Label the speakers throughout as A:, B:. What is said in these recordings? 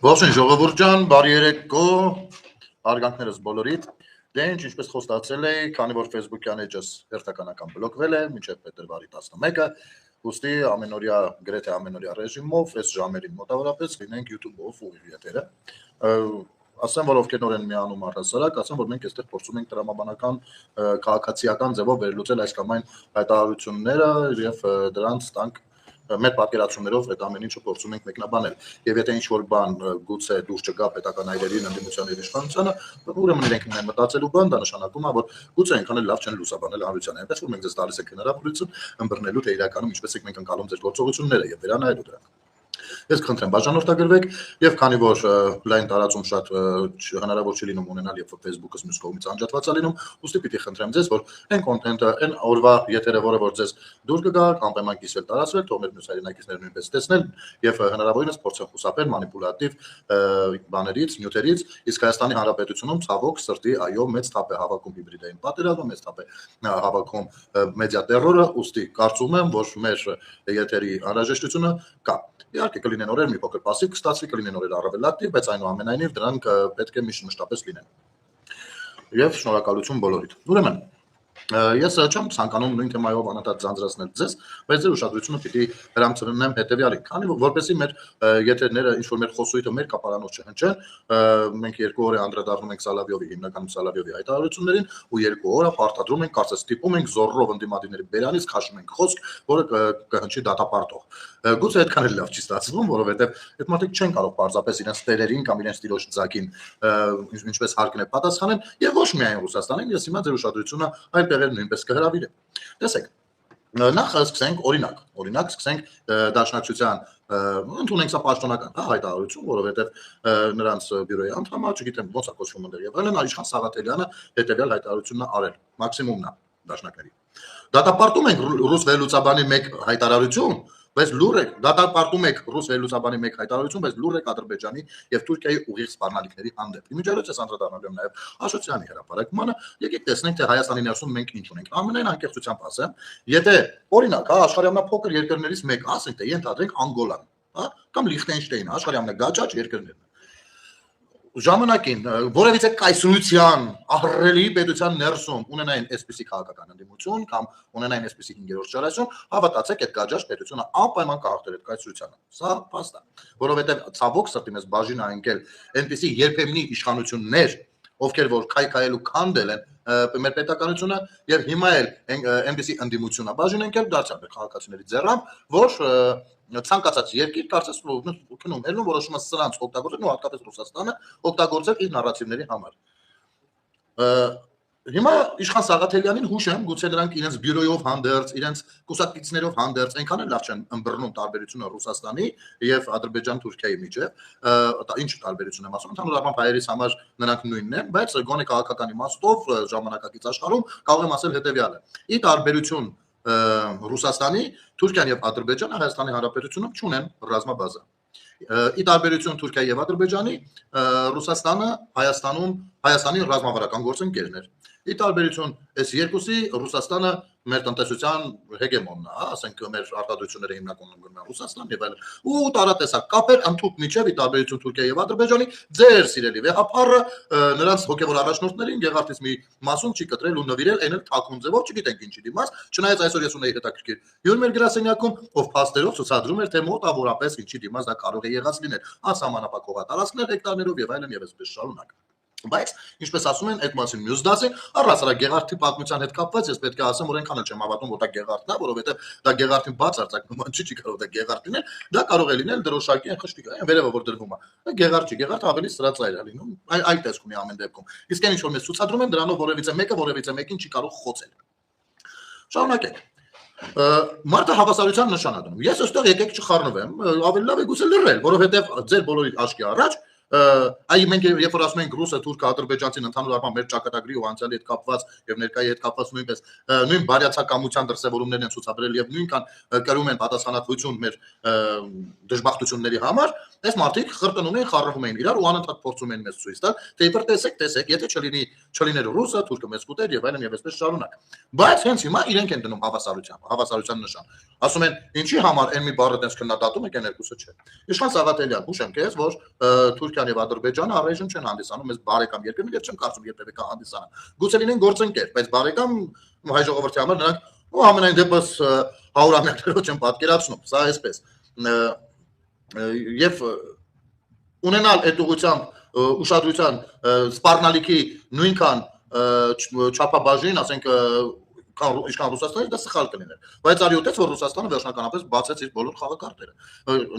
A: Ողջույն ժողովուրդ ջան, բարի երեկո, հարգանքներս բոլորիդ։ Դե ինչ, ինչպես խոստացել էի, քանի որ Facebook-յան էջս հերթականական բլոկվել է մինչև փետրվարի 11-ը, ուստի ամենօրյա գրեթե ամենօրյա ռեժիմով, այս ժամերին մոտավորապես լինենք YouTube-ով ուղիղ եթերը։ Ասեմ, որ ովքեր նոր են միանում առհասարակ, ասեմ, որ մենք այստեղ փորձում ենք տրամաբանական քաղաքացիական ձևով վերլուծել այս կամ այն հայտարարությունները եւ դրանց տանք մեր պատկերացումներով այդ ամեն ինչը փորձում ենք մեկնաբանել։ Եվ եթե ինչ-որ բան գուցե դուրս չգա պետական այրերին, ընդդիմության իշխանությանը, ուրեմն իրենք ունեն մտածելու բան, դա նշանակում է, որ գուցե այնքան էլ լավ չեն լուսաբանել հանրությանը։ Այնպես որ մենք ձեզ տալիս ենք հնարավորություն ըմբռնելու, թե իրականում ինչպես եք մենք ընկալում ձեր գործողությունները եւ վերանայելու դրանք։ Ես կխնդրեմ բաժանորդագրվեք եւ քանի որ լայն տարածում շատ հնարավոր չի լինում ունենալ եւ Facebook-ը մյուս կողմից անջատված է լինում, ուստի պիտի խնդրեմ ձեզ, որ այն կոնտենտը, այն օրվա եթերը, որը որ ձեզ դուր կգա, անպայման կիսել տարածվել, թող մեր մյուս հայրենակիցները նույնպես տեսնել եւ հնարավորինս փորձեն խուսափել մանիպուլատիվ բաներից, նյութերից, իսկ Հայաստանի Հանրապետությունում ցավոք սրտի այո մեծ թափ է հավաքում հիբրիդային պատերազմը, մեծ թափ է հավաքում մեդիա տերորը, ուստի կարծում եմ, որ մեր եթերի անհրաժեշտությունը կա։ Իհարկե կլինեն օրեր մի փոքր пассив կստացվի, կլինեն օրեր առավել ակտիվ, բայց այնուամենայնիվ դրանք պետք է մշտապես լինեն։ Եվ շնորհակալություն բոլորիդ։ Ուրեմն ես չեմ ցանկանում նույն թեմայով անընդհատ ձանձրացնել ձեզ, բայց ձեր ուշադրությունը պիտի հրամցնեմ հետեւյալին, քանի որպեսզի մեր եթերները ինչ որ մեր խոսույթը մեր կապարանոց չհնչեն, մենք 2 օր է անդրադառնում ենք Սալավյովի հիմնականում Սալավյովի հայտարարություններին ու 2 օր պարտադրում ենք, կարծես ստիպում ենք զորրով ընդդիմադիրների բերանից քաշում ենք խոսք, որը կհնչի դատապարտող։ Գուցե այդքան էլ լավ չի ստացվում, որովհետև այդ մարդիկ չեն կարող պարզապես իրենց տերերին կամ իրենց տիրոջ ձակին ինչպես հարկն է պատասխանել եւ ոչ միայն Ռուսաստանին, ես հիմա ձեր ուշադրությունը այլ տեղեր նույնպես կհրավիրեմ։ Տեսեք, նախ սկսենք օրինակ սկսենք Դաշնակցության ընդունենք սա պաշտոնական հայտարարություն, որովհետև նրանց բյուրոյի անդամը, չգիտեմ ոնց է կոչվում այնտեղ եւ այլն, Իշխան Սաղաթելյանը հետեւյալ հայտարարությունն արել, մաքսիմումն է դաշնակների։ Դատապարտում ենք ռուս վերլուծաբանի մեկ հայտարարություն, բայց լուր եք, դատապարտում եք ռուս վերլուծաբանի մեկ հայտարարություն, բայց լուր եք Ադրբեջանի եւ Թուրքիայի ուղիղ սպառնալիքների հանդեպ։ Իմիջիայլոց ես անդրադառնալու եմ նաեւ Աշոտյանի հրապարակմանը, եկեք տեսնենք թե Հայաստանի ներսում մենք ինչ ունենք։ Ամենայն անկեղծությամբ ասեմ, եթե օրինակ, աշխարհի ամենափոքր երկրներից մեկը, ասենք թե ենթադրենք Անգոլան, կամ Լիխտենշտեյնը, աշխարհի ամենագաճաճ երկրներն ժամանակին որևիցե կայսրության ահռելի պետության ներսում ունենային այսպիսի քաղաքական ընդդիմություն կամ ունենային այսպիսի 5-րդ շարժում, հավատացեք այդ գաճաճ պետությունը անպայման կհաղթեր այդ կայսրությանը։ Սա փաստ է, որովհետև ցավոք սրտի մեզ բաժին է ընկել այնպիսի երբեմնի իշխանություններ, ովքեր որ քայքայելու քանդել են մեր պետականությունը եւ հիմա էլ այնպիսի ընդդիմություն է բաժին ընկել դարձյալ մեր քաղաքացիների ձեռամբ, որ ցանկացած երկիր կարծես քնում ելնում որոշումը սրանց օգտագործել ու հատկապես Ռուսաստանը օգտագործել իր նարատիվների համար։ Հիմա Իշխան Սաղաթելյանին հուշեմ, գուցե նրանք իրենց բյուրոյով հանդերձ, իրենց կուսակցիչներով հանդերձ այնքան էլ լավ չեն ըմբռնում տարբերությունը Ռուսաստանի եւ Ադրբեջան-Թուրքիայի միջեւ, ինչ տարբերություն եմ ասում, ընդհանուր առմամբ հայերիս համար նրանք նույնն են, բայց գոնե քաղաքական իմաստով ժամանակակից աշխարհում կարող եմ ասել հետեւյալը. ի տարբերություն Ռուսաստանի, Թուրքիան եւ Ադրբեջանը Հայաստանի Հանրապետությունում չունեն ռազմաբազա։ Ի տարբերություն Թուրքիայի եւ Ադրբեջանի, Ռուսաստանը Հայաստանի ռազմավարական գործընկերն էր։ Ի տարբերություն այս երկուսի Ռուսաստանը մեր տնտեսության հեգեմոնն է, ասենք մեր արտադրությունները հիմնականում գնում են Ռուսաստան եւ այլն։ Ու տարատեսակ կապեր ընդհանուր միջև ի տարբերություն Թուրքիայի եւ Ադրբեջանի ձեր սիրելի վեհապարը նրանց հոգեվոր առաջնորդներին Գեղարդից մի մասում չի կտրել ու նվիրել, այն էլ թաքուն ձևով, չգիտենք ինչի դիմաց, չնայած այսօր ես ունեի հետաքրքիր հյուր մեր գրասենյակում, ով փաստերով ցուցադրում էր, թե մոտավորապես ինչի դիմաց դա կարող է եղած լինել, անսահմանափակ հողատարածքներ հեկտարներով եւ այլն եւ այսպես շարունակ։ Բայց ինչպես ասում են, այդ մասին մյուս դասի, առհասարակ Գեղարդի պատմության հետ կապված ես պետք է ասեմ, որ այնքան էլ չեմ հավատում, որ դա Գեղարդն է, որովհետև դա Գեղարդին բացարձակ նման չի կարող դա Գեղարդ լինել, դա կարող է լինել դրոշակի այն խշտիկ, այն վերևը որ դրվում է։ Գեղարդ չի, Գեղարդը ավելի սրածայր է լինում, այլ տեսք ունի ամեն դեպքում։ Իսկ այն ինչ որ մեզ ցուցադրում են, դրանով որևիցե մեկին չի կարող խոցել։ Շարունակենք։ Մարդը հավասարության նշան է դնում։ Ես այստեղ եկեք չխառնվեմ, ավելի լավ է գուցե լռել, որովհետև ձեր բոլորի աչքի առաջ Այ մենք երբ որ ասում ենք ռուսը, թուրքը, ադրբեջանցին ընդհանուր առմամբ մեր ճակատագրի ու անցյալի հետ կապված եւ ներկայի հետ կապված նույնպես նույն բարյացակամության դրսեւորումներն են ցուցաբերել եւ նույնքան կրում են պատասխանատվություն մեր դժբախտությունների համար, այս մարդիկ խրտնում են, խառնվում են իրար ու անընդհատ փորձում են մեզ ցույց տալ, թե իբր տեսեք, եթե չլիներ ռուսը, թուրքը մեզ կուտեր եւ այլն եւ այսպես շարունակ։ Բայց հենց հիմա իրենք են դնում հավասարության նշան։ Ասում են, ինչի համար այն մի բառը տես քննադատում եք, այն երկուսը չէ։ Իշխան Սաղաթելյան, հուշեմ քեզ, որ Թուրքիան եւ Ադրբեջանը առայժմ չեն հանդիսանում մեզ բարեկամ երկրներ եւ չեմ կարծում երբևէ կհանդիսանան։ Գուցե լինեն գործընկեր, բայց բարեկամ հայ ժողովրդի համար նրանք ու ամենայն դեպս 100-ամյակներով չեն պատկերացնում, սա այսպես։ Եվ ունենալ այդ ուղղությամբ ուշադրության սպառնալիքի նույնքան չափաբաժին, ասենք ինչքան Ռուսաստանը դա սխալ կլիներ, բայց արյոտեց որ Ռուսաստանը վերջնականապես բացեց իր բոլոր խաղակարտերը,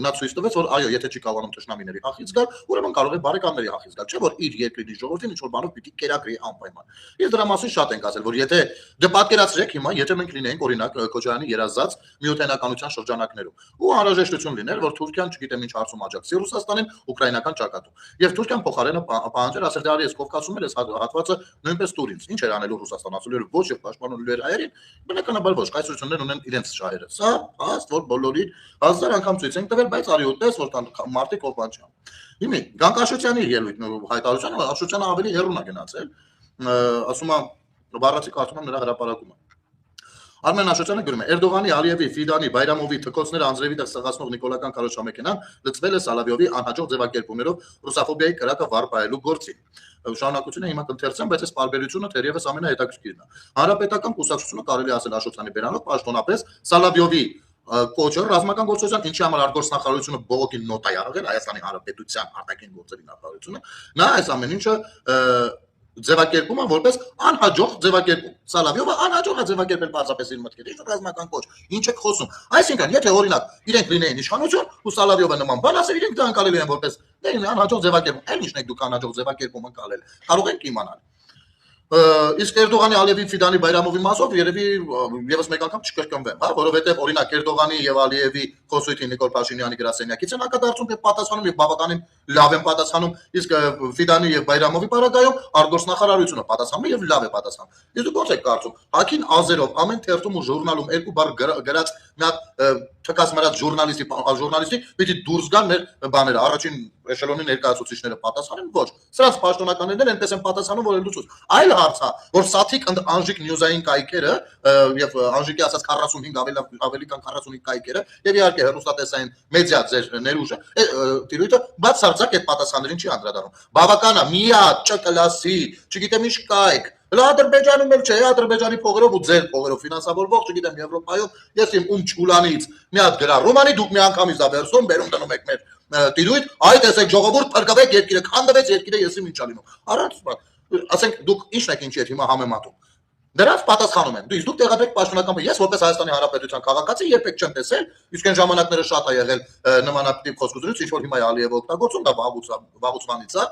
A: նա ցույց տվեց որ այո, եթե չի կարողանում թշնամիների հախից գալ, ուրեմն կարող է բարեկամների հախից գալ, չէ՞ որ իր երկրի ժողովրդին ինչ որ բանով պիտի կերակրի անպայման։ Իսկ դրա մասին շատ ենք ասել, որ եթե դե պատկերացրեք հիմա, եթե մենք լինեինք օրինակ Քոչարյանի երազած միութենականության շրջանակներում, ու անհրաժեշտություն լիներ, որ Թուրքիան, չգիտեմ ինչ հարցում աջակցի Ռուսաստանին ուկրաինական ճակատում, եւ Թուրքիան փոխարենը պահանջեր ասել դե արի ես Կովկասում ես հատվածը նույնպես տուր ինձ, ինչ էր անելու Ռուսաստանը, ասել էր ոչ եւ պաշտպանելու էր հայերին, բնականաբար ոչ, կայսրություններն ունեն իրենց շահերը։ Սա հաստ որ բոլորին հազար անգամ ցույց են տվել, բայց արի ուտես որ մարտիկ ով բան չան։ Հիմա Գանկ Աշոտյանի ելույթն ու հայտարարությունը Աշոտյանը ավելի հեռուն է գնացել, ասում է բառացի կարծում եմ նրա հրապարակումը։ Արմեն Աշոտյանը գրում է. Էրդողանի, Ալիևի, Ֆիդանի, Բայրամովի թքոցները անձրևի տակ սղացնող նիկոլական քարոզչամեքենան լցվել է Սալավյովի անհաջող ձևակերպումներով ռուսաֆոբիայի կրակը վարպայելու գործին։ Շարունակությունը հիմա կընթերցեմ, բայց այս պարբերությունը թերևս ամենահետաքրքիրն է։ Հանրապետական կուսակցությունը կարելի է ասել Աշոտյանի բերանով պաշտոնապես Սալավյովի կոչը ռազմական գործողության ինչի համար արտգործնախարարությունը բողոքի նոտ է եղել Հայաստանի Հանրապետության արտաքին գործերի նախարարությունը, նա այս ամեն ինչը ձևակերպումը որպես անհաջող ձևակերպում։ Սալավյովը անհաջող է ձևակերպել պարզապես իր մտքերը, ինչ ռազմական կոչ, ինչ եք խոսում։ Այսինքն, եթե օրինակ իրենք լինեին իշխանություն ու Սալավյովը նման բան ասել, իրենք դա անցալելու են որպես դե անհաջող ձևակերպում։ Այն ինչն եք դուք անհաջող ձևակերպում անցալել։ Կարող ենք իմանալ։ Իսկ Էրդողանի, Ալիևի, Ֆիդանի, Բայրամովի մասով երևի եւս մեկ անգամ չկրկնվեմ, հա, որովհետեւ օրինակ Էրդողանի եւ Ալիևի խոսույթի Նիկոլ Փաշինյանի գրասենյակից են հակադարձում եւ պատասխանում եւ բավականին լավ են պատասխանում, իսկ Ֆիդանի եւ Բայրամովի պարագայում արտգործնախարարությունը պատասխանում եւ լավ է պատասխանում։ Իսկ դուք ո՞նց եք կարծում, հակին ազերով ամեն թերթում ու ժուրնալում երկու բառ գրած մի հատ չկազմարած ժուրնալիստի պիտի դուրս գան մեր բաները, առաջին էշելոնի ներկայացուցիչները պատասխանեն, ոչ։ Սրանց պաշտոնականներն են այնպես են պատասխանում, որ լուծում։ Այլ հարց է, որ սաթիկ անժիկ նյուզային կայքերը եւ անժիկի ասած 45 ավելի քան 45 կայքերը եւ իհարկե հեռուստատեսային մեդիա ձեր ներուժը, տիրույթը բացարձակ այդ պատասխաններին չի անդրադառնում։ Բավական է, միա ճկլասի, չգիտեմ ինչ կայք Ադրբեջանում էլ չէ, Ադրբեջանի փողերով ու ձեր փողերով ֆինանսավորվող, չգիտեմ, Եվրոպայով, ես իմ չուլանից մի հատ գրա Ռոմանի դուք մի անգամից դա վերցնում, բերում դնում եք մեր տիրույթ, այ տեսեք ժողովուրդ փրկվեք երկիրը, քանդվեց երկիրը, ես իմ ինչ ալինում։ Առանց ասենք դուք ինչն եք ինչի հետ հիմա համեմատում։ Դրանց պատասխանում են։ Դուք տեղադրեք պաշտոնական, ես որպես Հայաստանի Հանրապետության քաղաքացի երբեք չեմ տեսել, իսկ այն ժամանակները շատ է եղել նմանատիպ խոսքությունից, ինչ որ հիմա Ալիևը օգտագործում, դա վաղուց է։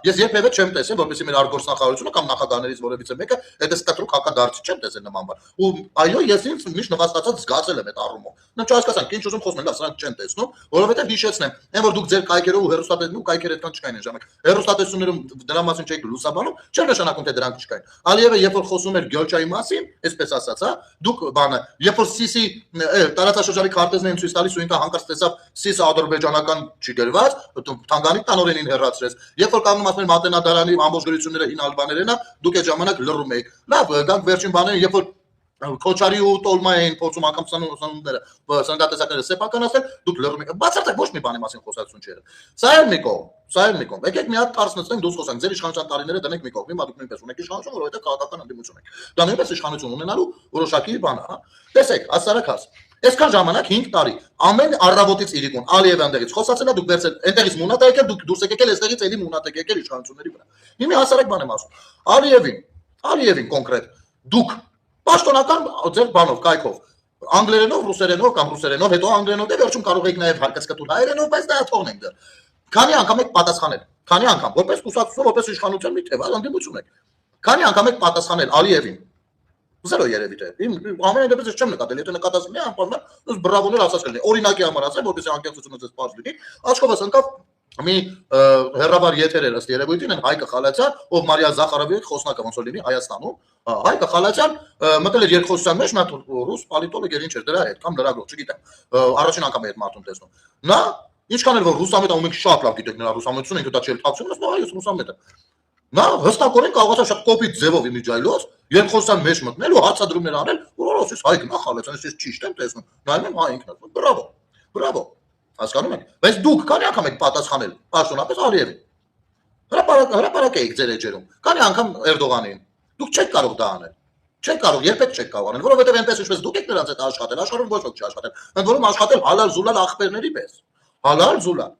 A: Ես երբևէ չեմ տեսել, որպեսզի մեր արտգործնախարարությունը կամ նախագահներից որևիցե մեկը այդպես կտրուկ հակադարձի չեմ տեսել նման բան։ Ու այո, ես ինձ միշտ նվաստացած զգացել եմ այդ առումով։ Նա չհասկացանք, ինչ ուզում խոսում են, լավ, սրանք չեն տեսնում, որովհետև հիշեցնեմ, այն որ դուք ձեր կայքերով ու հեռուստատեսներում կայքեր այդքան չկային այն ժամանակ։ Հեռուստատեսություններում դրա մասին չեք լուսաբանում, չէ՞ նշանակում թե դրանք չկային։ Ալիևը երբ որ խոսում էր Գյոլչայի մասին, այսպես ասած, հա, դուք բանը, երբ որ Սիսի տարածաշրջանի քարտեզն են ցույց տալիս ու ինքը հանկարծ տեսավ Սիսը ադրբեջանական չի գրված, Թանգանի տանորենին հեռացրեց։ Երբ որ կանգնում ասում են Մատենադարանի ամբողջ գրությունները հին ալբաներենա, դուք այդ ժամանակ լռում եք։ Լավ, գանք վերջին բաները, երբ որ Քոչարի ու Տոլմային փորձում անգամ սնունդները, սննդատեսակները սեփականացնել, դուք լռում եք։ Բացարձակ ոչ մի բանի մասին խոսակցություն չէ։ Սա էլ մի կողմ։ Եկեք մի հատ տարս նստենք, դուրս խոսանք, ձեր իշխանության տարիները դնենք մի կողմ, հիմա դուք նույնպես ունեք իշխանություն, որովհետև քաղաքական ընդդիմություն եք։ Դա նույնպես իշխանություն ունենալու որոշակի բան է, հա։ Տեսեք, ասարակաս Այսքան ժամանակ 5 տարի ամեն առավոտից իրիկուն Ալիևը այնտեղից խոսացել է, դուք վերցել այնտեղից մունատ եկել, դուք դուրս եկել այստեղից էլի մունատ եկել իշխանությունների վրա։ Հիմա հասարակ բան եմ ասում։ Ալիևին կոնկրետ դուք պաշտոնական ձեր բանով, կայքով, անգլերենով, ռուսերենով կամ ռուսերենով, հետո անգլերենով դե վերջում կարող եք նաև հարկածկտուր հայերենով, բայց դա թողնենք դեռ։ Քանի անգամ եք պատասխանել։ Քանի անգամ, որպես կուսակցություն, որպես իշխանության մի թեւ, ընդդիմություն եք։ Քանի անգամ եք պատասխանել Ալիևին։ Զերո երևի թե։ Ամեն դեպս ես չեմ նկատել, եթե նկատած մի անպայման, ըստ բրավոներ ասած կլինի։ Օրինակի համար ասեմ, որպես անկեղծությունը ձեզ բաց լինի, աչքովս ընկավ մի հերրավար եթերեր ըստ երևույթին են Հայկը Խալացյան, ով Մարիա Զախարովի հետ խոսնակը ոնց որ լինի Հայաստանում, Հայկը Խալացյան մտել էր երկխոսության մեջ, նա ռուս պոլիտոլոգ էր ինչ էր դրա հետ կամ լրագրող, չգիտեմ, առաջին անգամ է այդ մարդուն տեսնում։ Նա ինչքան էլ որ ռուսամետ ամենք շատ լավ գիտեք նրա ռուսամետությունը, ինքը դա չէր թաքցնում, ասում այ ես ռուսամետ եմ։ Նա հստակորեն կարողացավ շատ կոպիտ ձևով իմիջայլոց երկխոսության մեջ մտնել ու հարցադրումներ անել, որ ասես Հայկն է Խալացյան, ես ճիշտ եմ տեսնում։ Նայում եմ հա ինքն է։ Բրավո։ Բրավո։ Հասկանում եք։ Բայց դուք քանի անգամ եք պատասխանել պաշտոնապես Ալիևին։ Հրապարակ եք ձեր էջերում։ Քանի անգամ Էրդողանին։ Դուք չեք կարող դա անել։ Չեք կարող, երբեք չեք կարող անել, որովհետև այնպես ինչպես դուք եք նրանց հետ աշխատել, աշխարհում ոչ ոք չի աշխատել։ Ընդ որում աշխատել հալալ զուլալ ախպերների պես։ Հալալ զուլալ։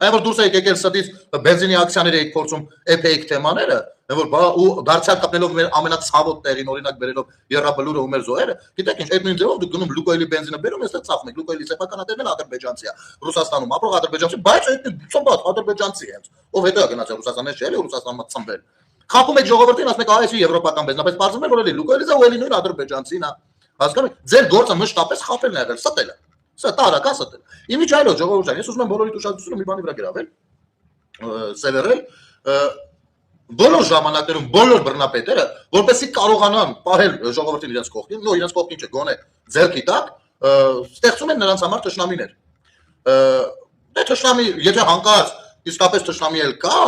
A: Այն որ դուրս եք եկել ստից բենզինի ակցիաներ եք փորձում էփեիկ թեմաները, որ բա ու դարձյալ կապնելով մեր ամենացավոտ տեղին օրինակ բերելով Եռաբլուրը ու մեր զոհերը, գիտեք ինչ, այդ նույն ձևով դուք գնում Լուկոյլի բենզինը բերում եք, ծախում եք, Լուկոյլի սեփականատերն էլ ադրբեջանցի է, Ռուսաստանում ապրող ադրբեջանցի, բայց այդ ծոմբատ ադրբեջանցի հենց, ով հետո է գնացել Ռուսաստանից չէ՞, Ռուսաստանում ծնվել։ Խափում եք ժողովրդին, ասում եք, այս եվրոպական բենզին, բայց բարձրում է որ էլի Լուկոյլը ու էլի նույն ադրբեջանցին է։ Հասկանում եք, ձեր գործը մշտապես խափելն է եղել, ստելը։ Սա տարական ստել։ Իմիջայլոց ժողովուրդ ջան, ես ուզում եմ բոլորի ուշադրությունը մի բանի վրա գրավել, սևեռել բոլոր ժամանակներում բոլոր բռնապետերը որպեսզի կարողանան պահել ժողովրդին իրենց կողքին, նո իրենց կողքին չէ, գոնե ձեռքի տակ ստեղծում են նրանց համար թշնամիներ։ Դե թշնամի, եթե հանկարծ իսկապես թշնամի էլ կա,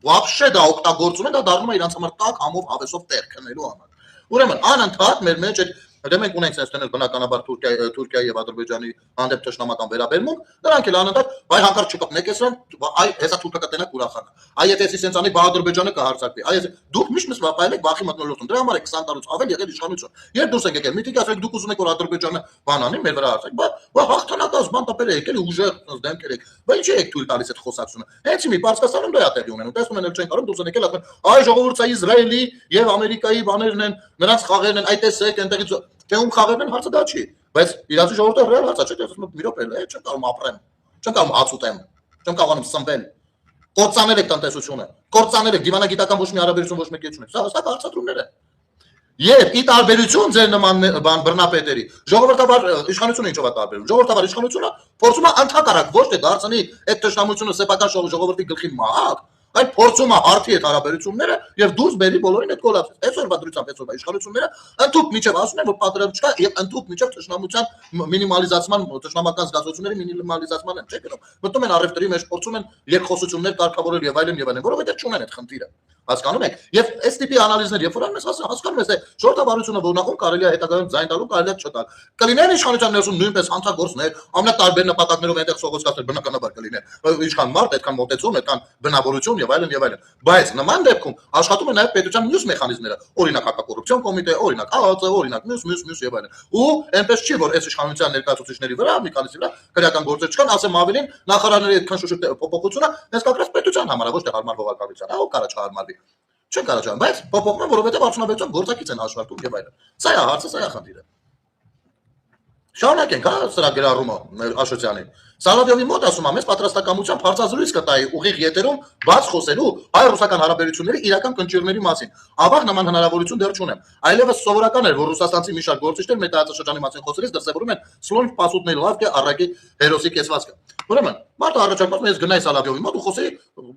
A: вообще դա օգտագործում են, դա դառնում է իրենց համար տակ համով հավեսով տեղ քնելու համար։ Ուրեմն անընդհատ մեր մեջ այդ դե մենք ունենք ցենցնել բնականաբար Թուրքիայի եւ Ադրբեջանի հանդեպ թշնամական վերաբերմունք, նրանք էլ անընդհատ այ հանկարծ չկապնեք էսրան, այ հեսա թուրքը կտենակ ուրախանա։ Այ եթե էսի սենցանի բա Ադրբեջանը կհարցակվի։ Այ դուք միշտ վապայել եք վախի մտնոլորտում։ Դրա համար է 20 տարուց ավել եղել իշխանություն։ Երբ դուրս եք եկել, միտիկ ասեք դուք ուզում եք որ Ադրբեջանը բանանի մեր վրա հարցակ, բա հաղթանակած բան տպել եք, էլի ուժեղ դեմքեր եք։ Բա ինչի եք թույլ տալիս այդ խոսակցությունը։ Հենց մի Պարսկաստանում դա է տեղի ունենում։ Տեսնում են էլ չեն կարող դուրս են եկել ասում այ ժողովուրդը Իսրայելի եւ Ամերիկայի բաներն են, նրանց խաղերն են, այ տեսեք այնտեղից թե ում խաղերն են հարցը դա չի, բայց իրացի ժողովուրդը ռեալ հարցա չէ, ասում եմ մի րոպե, չեմ կարող ապրեմ, չեմ կարող հաց ուտեմ, չեմ կարողանում սնվել, կործանել եք տնտեսությունը, կործանել եք դիվանագիտական ոչ մի հարաբերություն ոչ մեկի չունեք, սա հստակ հարցադրումներ են։ Եվ ի տարբերություն ձեր նման բան բռնապետերի, ժողովրդավար իշխանությունը ինչով է տարբերում, ժողովրդավար իշխանությունը փորձում է ընդհակառակ ոչ թե դարձնի այդ ճշտամությունը սեփական ժողովրդի գլխի մահակ, այլ փորձում է հարթի այդ հարաբերությունները եւ դուրս բերի բոլորին այդ կոլապսից։ Այսօրվա դրությամբ այսօրվա իշխանությունները ընդհանուր միջև ասում են որ պատերազմ չկա եւ ընդհանուր միջև ճշտամության մինիմալիզացման, ճշտամական զգացողությունների մինիմալիզացման են, չէ՞ գնում։ Մտնում են առևտրի մեջ, փորձում են երկխոսություններ կարգավորել եւ այլն, որովհետեւ չունեն այդ խնդիրը։ Հասկանում եք։ Եվ այս տիպի անալիզներ, երբ որ անես հասկանում ես, թե ժողովրդավարությունը որնակում կարելի է հետագայում ձայն տալու, կարելի է չտալ։ Կլինեն իշխանության ներսում նույնպես հանցագործներ, ամենատարբեր նպատակներով այնտեղ սողոսկացներ բնականաբար կլինեն։ Ինչքան մարդ, այդքան մոտեցում, այդքան բնավորություն եւ այլն եւ այլն։ Բայց նման դեպքում աշխատում են նաեւ պետության մյուս մեխանիզմները, օրինակ հակակոռուպցիոն կոմիտե, օրինակ ԱԱԾ, օրինակ մյուս եւ այլն։ Ու այնպես չի որ այս իշխանության ներկայացուցիչների վրա, մի քանիսի վրա քրեական գործեր չկան, ասեմ ավելին, նախարարների այդքան շուշ փոփոխությունը հենց կակրած պետության համար է, ոչ թե հարմար հողակալության, ահա կարա չհարմարվի։ Չեն կարող, բայց փոփոխում են, որովհետև արդյունաբերության գործակից են հաշվարկում եւ այլն։ Սա է հարցը, սա է խնդիրը։ Շարունակենք, հա, սրա գրառումը Աշոտյանի։ Սարավյովի մոտ ասում եմ, ես պատրաստակամությամբ հարցազրույց կտայի ուղիղ եթերում բաց խոսելու հայ-ռուսական հարաբերությունների իրական կնճիռների մասին։ Ավաղ նման հնարավորություն դեռ չունեմ։ Այլևս սովորական էր, որ ռուսաստանցի մի շարք գործիչներ մեր տարածաշրջանի մասին խոսելիս դրսևորում են սլոնվ պասուտների լավկե առակի հերոսի կեսվածքը։ Ուրեմն, մարդը առաջարկում է ես գնայի Սալավյովի մոտ ու խոսեի,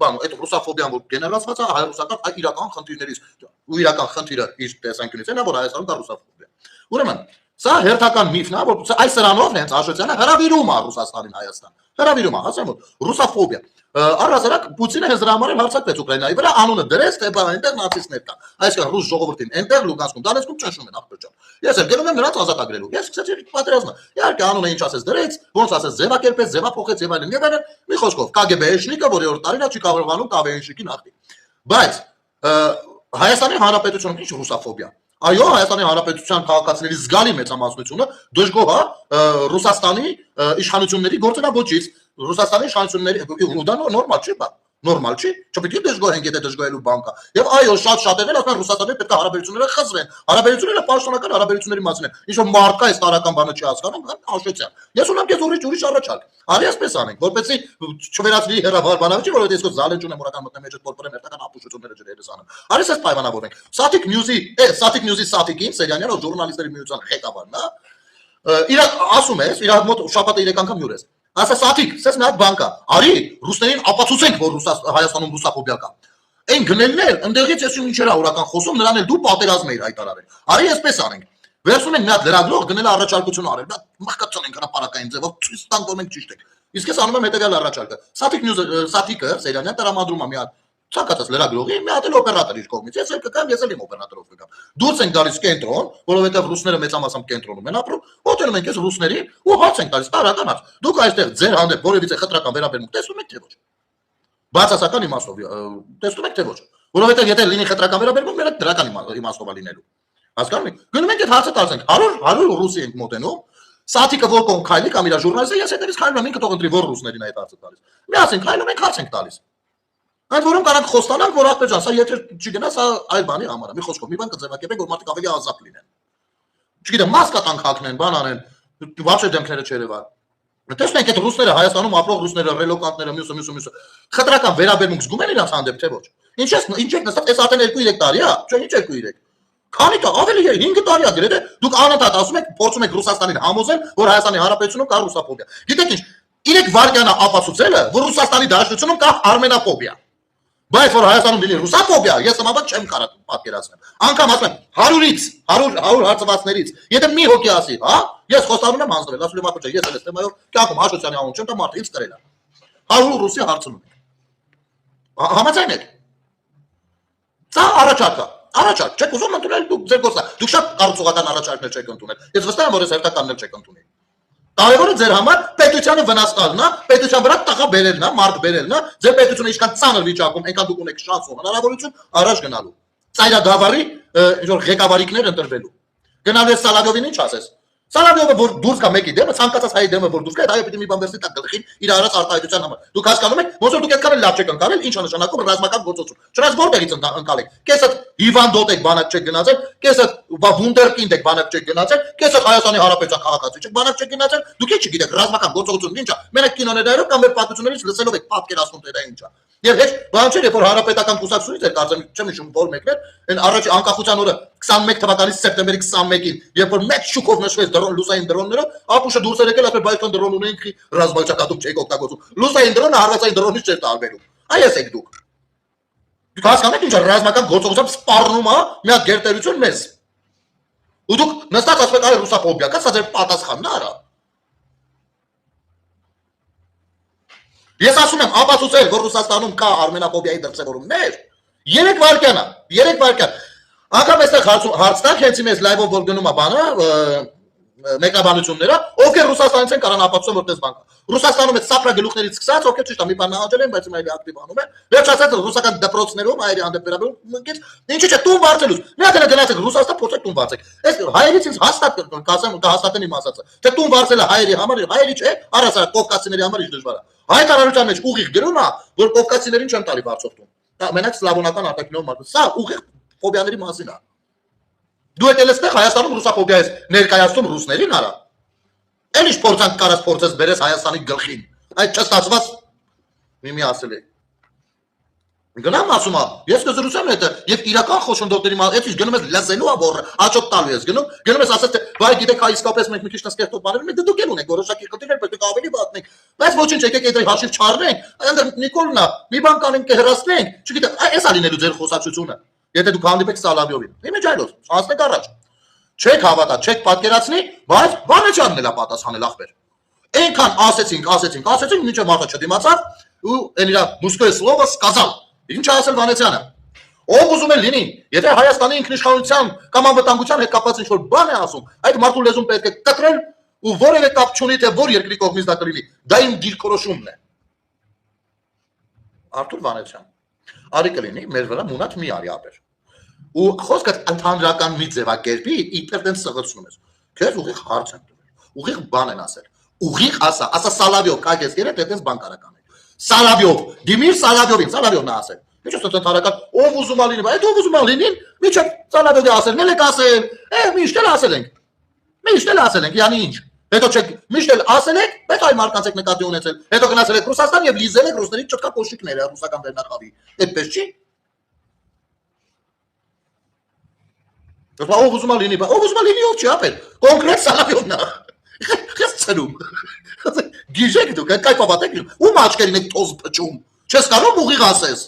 A: բան, այդ ռուսաֆոբիան որ գեներացված է հայ-ռուսական իրական խնդիրներից, ու իրական խնդիրը իր տեսանկյունից է նա որ Հայաստանում դա ռուսաֆոբիա։ Ուրեմն, սա հերթական միֆն է, որ այս սրանով հենց Աշոտյանը հրավիրում է Ռուսաստանին Հայաստան։ Հրավիրում է, ասեմ որ ռուսաֆոբիա։ Առհասարակ Պուտինը հենց դրա համար էլ հարձակվեց Ուկրաինայի վրա, անունը դրեց, թե բան այնտեղ նացիստներ կան։ Այսինքն ռուս ժողովրդին այնտեղ Լուգանսկում, Դոնեցկում ճնշում են ախպերջան։ Ես էլ գնում եմ նրանց ազատագրելու։ Ես սկսեցի պատերազմը։ Իհարկե անունը ինչ ասես դրեց, ոնց ասես ձևակերպեց, ձևափոխեց եւ այլն։ Եվ այլն մի խոսքով KGB-շնիկը, որի որ տարին չի կարողանում KGB-շնիկի նախնի։ Բայց Հայաստանի Հանրապետությունում ինչ ռուսաֆոբիա։ Այո, Հայաստանի Հանրապետության քաղաքացիների զգալի մեծամասնությունը դժգոհ է Ռուսաստանի իշխանությունների գործունեությունից։ Ռուսաստանի իշխանությունների դա նորմալ չի, բա նորմալ չի, չպետք է դժգոհ ենք, եթե դժգոհելու բան կա։ Եվ այո, շատ էլ ասում են Ռուսաստանի պետք է հարաբերությունները խզվեն։ Հարաբերությունները պաշտոնական հարաբերությունների մասին են։ Ինչ որ մարկա է տարական բանը չի հասկանում, Աշոտյան։ Ես ունեմ քեզ ուրիշ առաջարկ։ Արի այսպես անենք, որպեսզի չվերածվի հերավար բանավիճը, որովհետեւ ես քո զալենջ ունեմ որական մտնեմ մեջ կորպորեն հերթական ապուշությունները ջրերս անում։ Արի այսպես պայմանավորենք։ Static News-ի Static-ին Սերյանյանը ժուրնալիստների միության ղեկավարն է։ Իր ասում ես, իր մոտ շաբաթը 3 անգամ հյուր ես։ ասա սաթիկ, սես մի հատ բան կա։ Արի ռուսներին ապացուցենք, որ Հայաստանում ռուսաֆոբիա կա։ Այն գնելներ, ընդեղից ես ինչեր օրական խոսում, նրան էլ դու պատերազմ էիր հայտարարել։ Արի այսպես անենք։ Վերցնում ենք մի հատ լրագրող գնել առաջարկություն արել։ Դա մղկացան ենք հրապարակային ձևով ցույց տանք, որ մենք ճիշտ ենք։ Իսկ ես անում եմ հետեւյալ առաջարկը։ Սաթիկ նյուզը, Սաթիկը Սեյրանյան տրամադրում է մի հատ ցանկացած լրագրողի, մի հատ էլ օպերատոր իր կողմից։ Ես էլ կգամ, ես էլ իմ օպերատորով կգամ։ Դուրս ենք գալիս կենտրոն, որովհետև ռուսները մեծամասամբ կենտրոնում են ապրում, օտենում ենք ես ռուսներին ու հաց ենք տալիս, տարական հաց։ Դուք այստեղ ձեր հանդեպ որևիցե խտրական վերաբերմունք տեսնում եք թե ոչ։ Բացասական իմաստով տեսնում եք թե ոչ։ Որովհետև եթե լինի խտրական վերաբերմունք, մենակ դրական իմաստով է լինելու։ Հասկանում եք։ Գնում ենք այդ հացը տալսենք 100 ռուսի ենք մոտենում։ Սաթիկը որ կողմ քայլի կամ իր ժուրնալիստը ես հետևից քայլում եմ, ինքը թող ընտրի որ ռուսներին այդ հացը տալիս։ Միասին քայլում ենք հաց ենք տալիս։ Այդ որում կարանք խոստանանք, որ ախպեր ջան, սա եթե չգնա, սա այլ բանի համար է։ Մի խոսքով, մի բան կձևակերպենք, որ մարդիկ ավելի ազատ լինեն։ Չգիտեմ, մասկատանք հագնեն, բան անեն, վաճե դեմքերը չերևան։ Տեսնենք այդ ռուսները Հայաստանում ապրող ռուսները, ռելոկանտները, մյուսը խտրական վերաբերմունք զգում են իրաց հանդեպ, թե ոչ։ Ինչ եք նստած, այս արդեն 2-3 տարի է, չէ՞ ինչ 2-3։ Քանի տա, ավելի է 5 տարի է գրեթե, դուք անընդհատ ասում եք, փորձում եք Ռուսաստանին համոզել, որ Հայաստանի Հանրապետությունում կա ռուսաֆոբիա։ Գիտեք ինչ, 3 վայրկյան է ապացուցելը, որ Ռուսաստանի Դաշնությունում կա արմենաֆոբիա։ Բայց որ Հայաստանում լինի ռուսաֆոբիա, ես համապատ չեմ կարող պատկերացնել։ Անկամ ասում եմ 100-ից, 100 հարցվածներից, եթե մի հոգի ասի, հա, ես խոստանում եմ հանձնել, ասում եմ ապա չէ, ես էլ եմ այո, կյանքում Հաշոտյանի անուն չեմ տա մարդը ինձ կրել է։ 100 ռուսի հարցնում եք։ Համաձայն եք։ Սա առաջարկ, չեք ուզում ընդունել դուք ձեր գործը։ Դուք շատ կառուցողական առաջարկներ չեք ընդունել։ Ես վստահ եմ, որ ես հերթականներ չեք ընդունել։ Կարևորը ձեր համար պետությանը վնաս տալն է, պետության վրա տղա բերելն է, մարդ բերելն է, ձեր պետությունը ինչքան ծանր վիճակում, այնքան դուք ունեք շանս ու հնարավորություն առաջ գնալու։ Ծայրադավարի ինչ որ ղեկավարիկներ ընտրվելու։ Գնալու ես Սալավյովին ինչ ասես։ Սալավյովը որ դուրս գա մեկի դեմը, ցանկացած հայի դեմը որ դուրս գա, հայը պիտի մի բան վերցնի տակ գլխին իր արած արտահայտության համար։ Դուք հասկանում եք, ոնց որ դուք այդքան լավ չեք ընկալել, ինչ է նշանակում ռազմական գործողություն։ Չնայած որտեղից ընկալեք։ Կեսը հիվանդոտ եք բանակ չեք գնացել, կեսը վունդերկինդ եք բանակ չեք գնացել, կեսը Հայաստանի Հանրապետության քաղաքացի չեք բանակ չեք գնացել, դուք ինչ չգիտեք ռազմական գործողությունն ինչ է։ Մենակ կինոներով կամ մեր պատմություններից լսելով եք պատկերացնում թե դա ինչ է։ Եվ հեչ բան չէ, երբ որ հանրապետական կուսակցությունից էր կարծեմ չեմ հիշում որ մեկն էր, այն առաջ անկախության օրը 21 թվականի սեպտեմբերի 21-ին, երբ որ մեկ շուկով նշվեց դրոն լուսային դրոններով, ապուշը դուրս էր եկել, ասել բայց դրոն ունենք, ռազմաճակատում չեք օգտագործում։ Լուսային դրոնը հարվածային դրոնից չէր տարբերում։ Այս եք դուք։ Դուք հասկանում եք ինչ ռազմական գործողությամբ սպառնում է մի հատ գերտերություն մեզ։ Ու դուք նստած ասում եք այ ռուսաֆոբիա կա, սա ձեր պատասխանն է, արա։ Ես ասում եմ ապացուցել, որ Ռուսաստանում կա արմենաֆոբիայի դրսևորումներ, 3 վայրկյան է, 3 վայրկյան։ Անգամ այստեղ հարց տանք, հենց մեզ լայվով որ գնում է բանը, մեկնաբանությունները, ովքեր Ռուսաստանից են կարան ապացուցեն, որ տես բան կա։ Ռուսաստանում այդ սափրա գլուխներից սկսած, ովքեր ճիշտ է, մի բան նահանջել են, բայց հիմա էլի ակտիվ անում են։ Վերջացած ռուսական դպրոցներում հայերի հանդեպ վերաբերում, ինչի՞ չէ, տուն վարձելուց։ Մի հատ էլ գնացեք Ռուսաստան, փորձեք տուն վարձեք։ Այս հայերից ինձ հաստատ կասեմ, կհաստատեն իմ ասածը։ Թե տուն վարձելը հայերի համար, հայերի չէ, առասարակ կովկասիների համար ինչ դժվար է։ Հայտարարության մեջ ուղիղ գրում է, որ կովկասիներին չեն տալի վարձով տուն։ Դա մենակ սլավոնական արտաքինով մարդը։ Սա ուղիղ ֆոբիաների մասին է։ Դու եկել ես տեղ Հայաստանում ռուսաֆոբիա ես ներկայացնում ռուսներին, արա։ Էլ ինչ փորձանք կարած փորձես բերես Հայաստանի գլխին։ Այդ չստացված մի ասել է։ Գնամ ասում եմ, ես կզրուցեմ հետը եւ իրական խոշնդոտների հետ ինչ գնում ես լսելու ա որ աճոտ տալու ես գնում ես ասես թե վայ գիտեք հա իսկապես մենք մի քիչ նսկերտով բաներ մենք դուք էլ ունեք որոշակի խնդիրներ պետք է ավելի բացնենք բայց ոչինչ եկեք այդ հաշիվ չառնենք այնտեղ Նիկոլն է մի բան կանենք կհեռացնենք չգիտեմ այս ա լինելու ձեր խոսակցությունը եթե դուք հանդիպեք Սալավյովին իմիջայլոց հասնեք առաջ չեք հավատա չեք պատկերացնի բայց բանը չանելա պատասխանել ախպեր այնքան ասեցինք մինչև մարդը չդիմացավ ու այն իր մուսկոյ սլովը սկազալ Ինչ ասել Վանեցյանը ով ուզում է լինի եթե Հայաստանի ինքնիշխանության կամ անվտանգության հետ կապված ինչ-որ բան է ասում այդ մարդու լեզուն պետք է կտրել ու որևէ կապ չունի թե որ երկրի կողմից դա կլինի դա իմ դիրքորոշումն է Արտուր Վանեցյան արի կլինի մեր վրա մունած մի արի ապեր ու խոսքը ընդհանրական մի ձևակերպի իբր դեն սղացնում ես քեզ ուղիղ հարց են տվել ուղիղ բան են ասել ուղիղ ասա Սալավյով կագես գերե թե դες բան կարական Սալավյով, Դիմիր Սալավյովին, Սալավյովն է ասել։ Ինչ է ընդհանրական, ով ուզում է լինի, այդ ով ուզում է լինին, միջև Սալավյովի ասելն եք ասել, միշտ էլ ասել ենք։ Միշտ էլ ասել ենք, յանի ինչ։ Հետո չեք միշտ էլ ասել եք, բայց այ մարդկանց եք նկատի ունեցել։ Հետո գնացել եք Ռուսաստան եւ լիզել եք ռուսների ճտկա կոշիկները ռուսական վերնախավի։ Այդպես չի։ Ով ուզում է լինի, ով ուզում է լինի ով չի ապել։ Կոնկրետ Սալավյովն է։ Ես ծնում։ Գիժեք դուք, կայ պապատեք, ում աչքերին եք տոզ փչում։ Չես կարող ուղիղ ասես։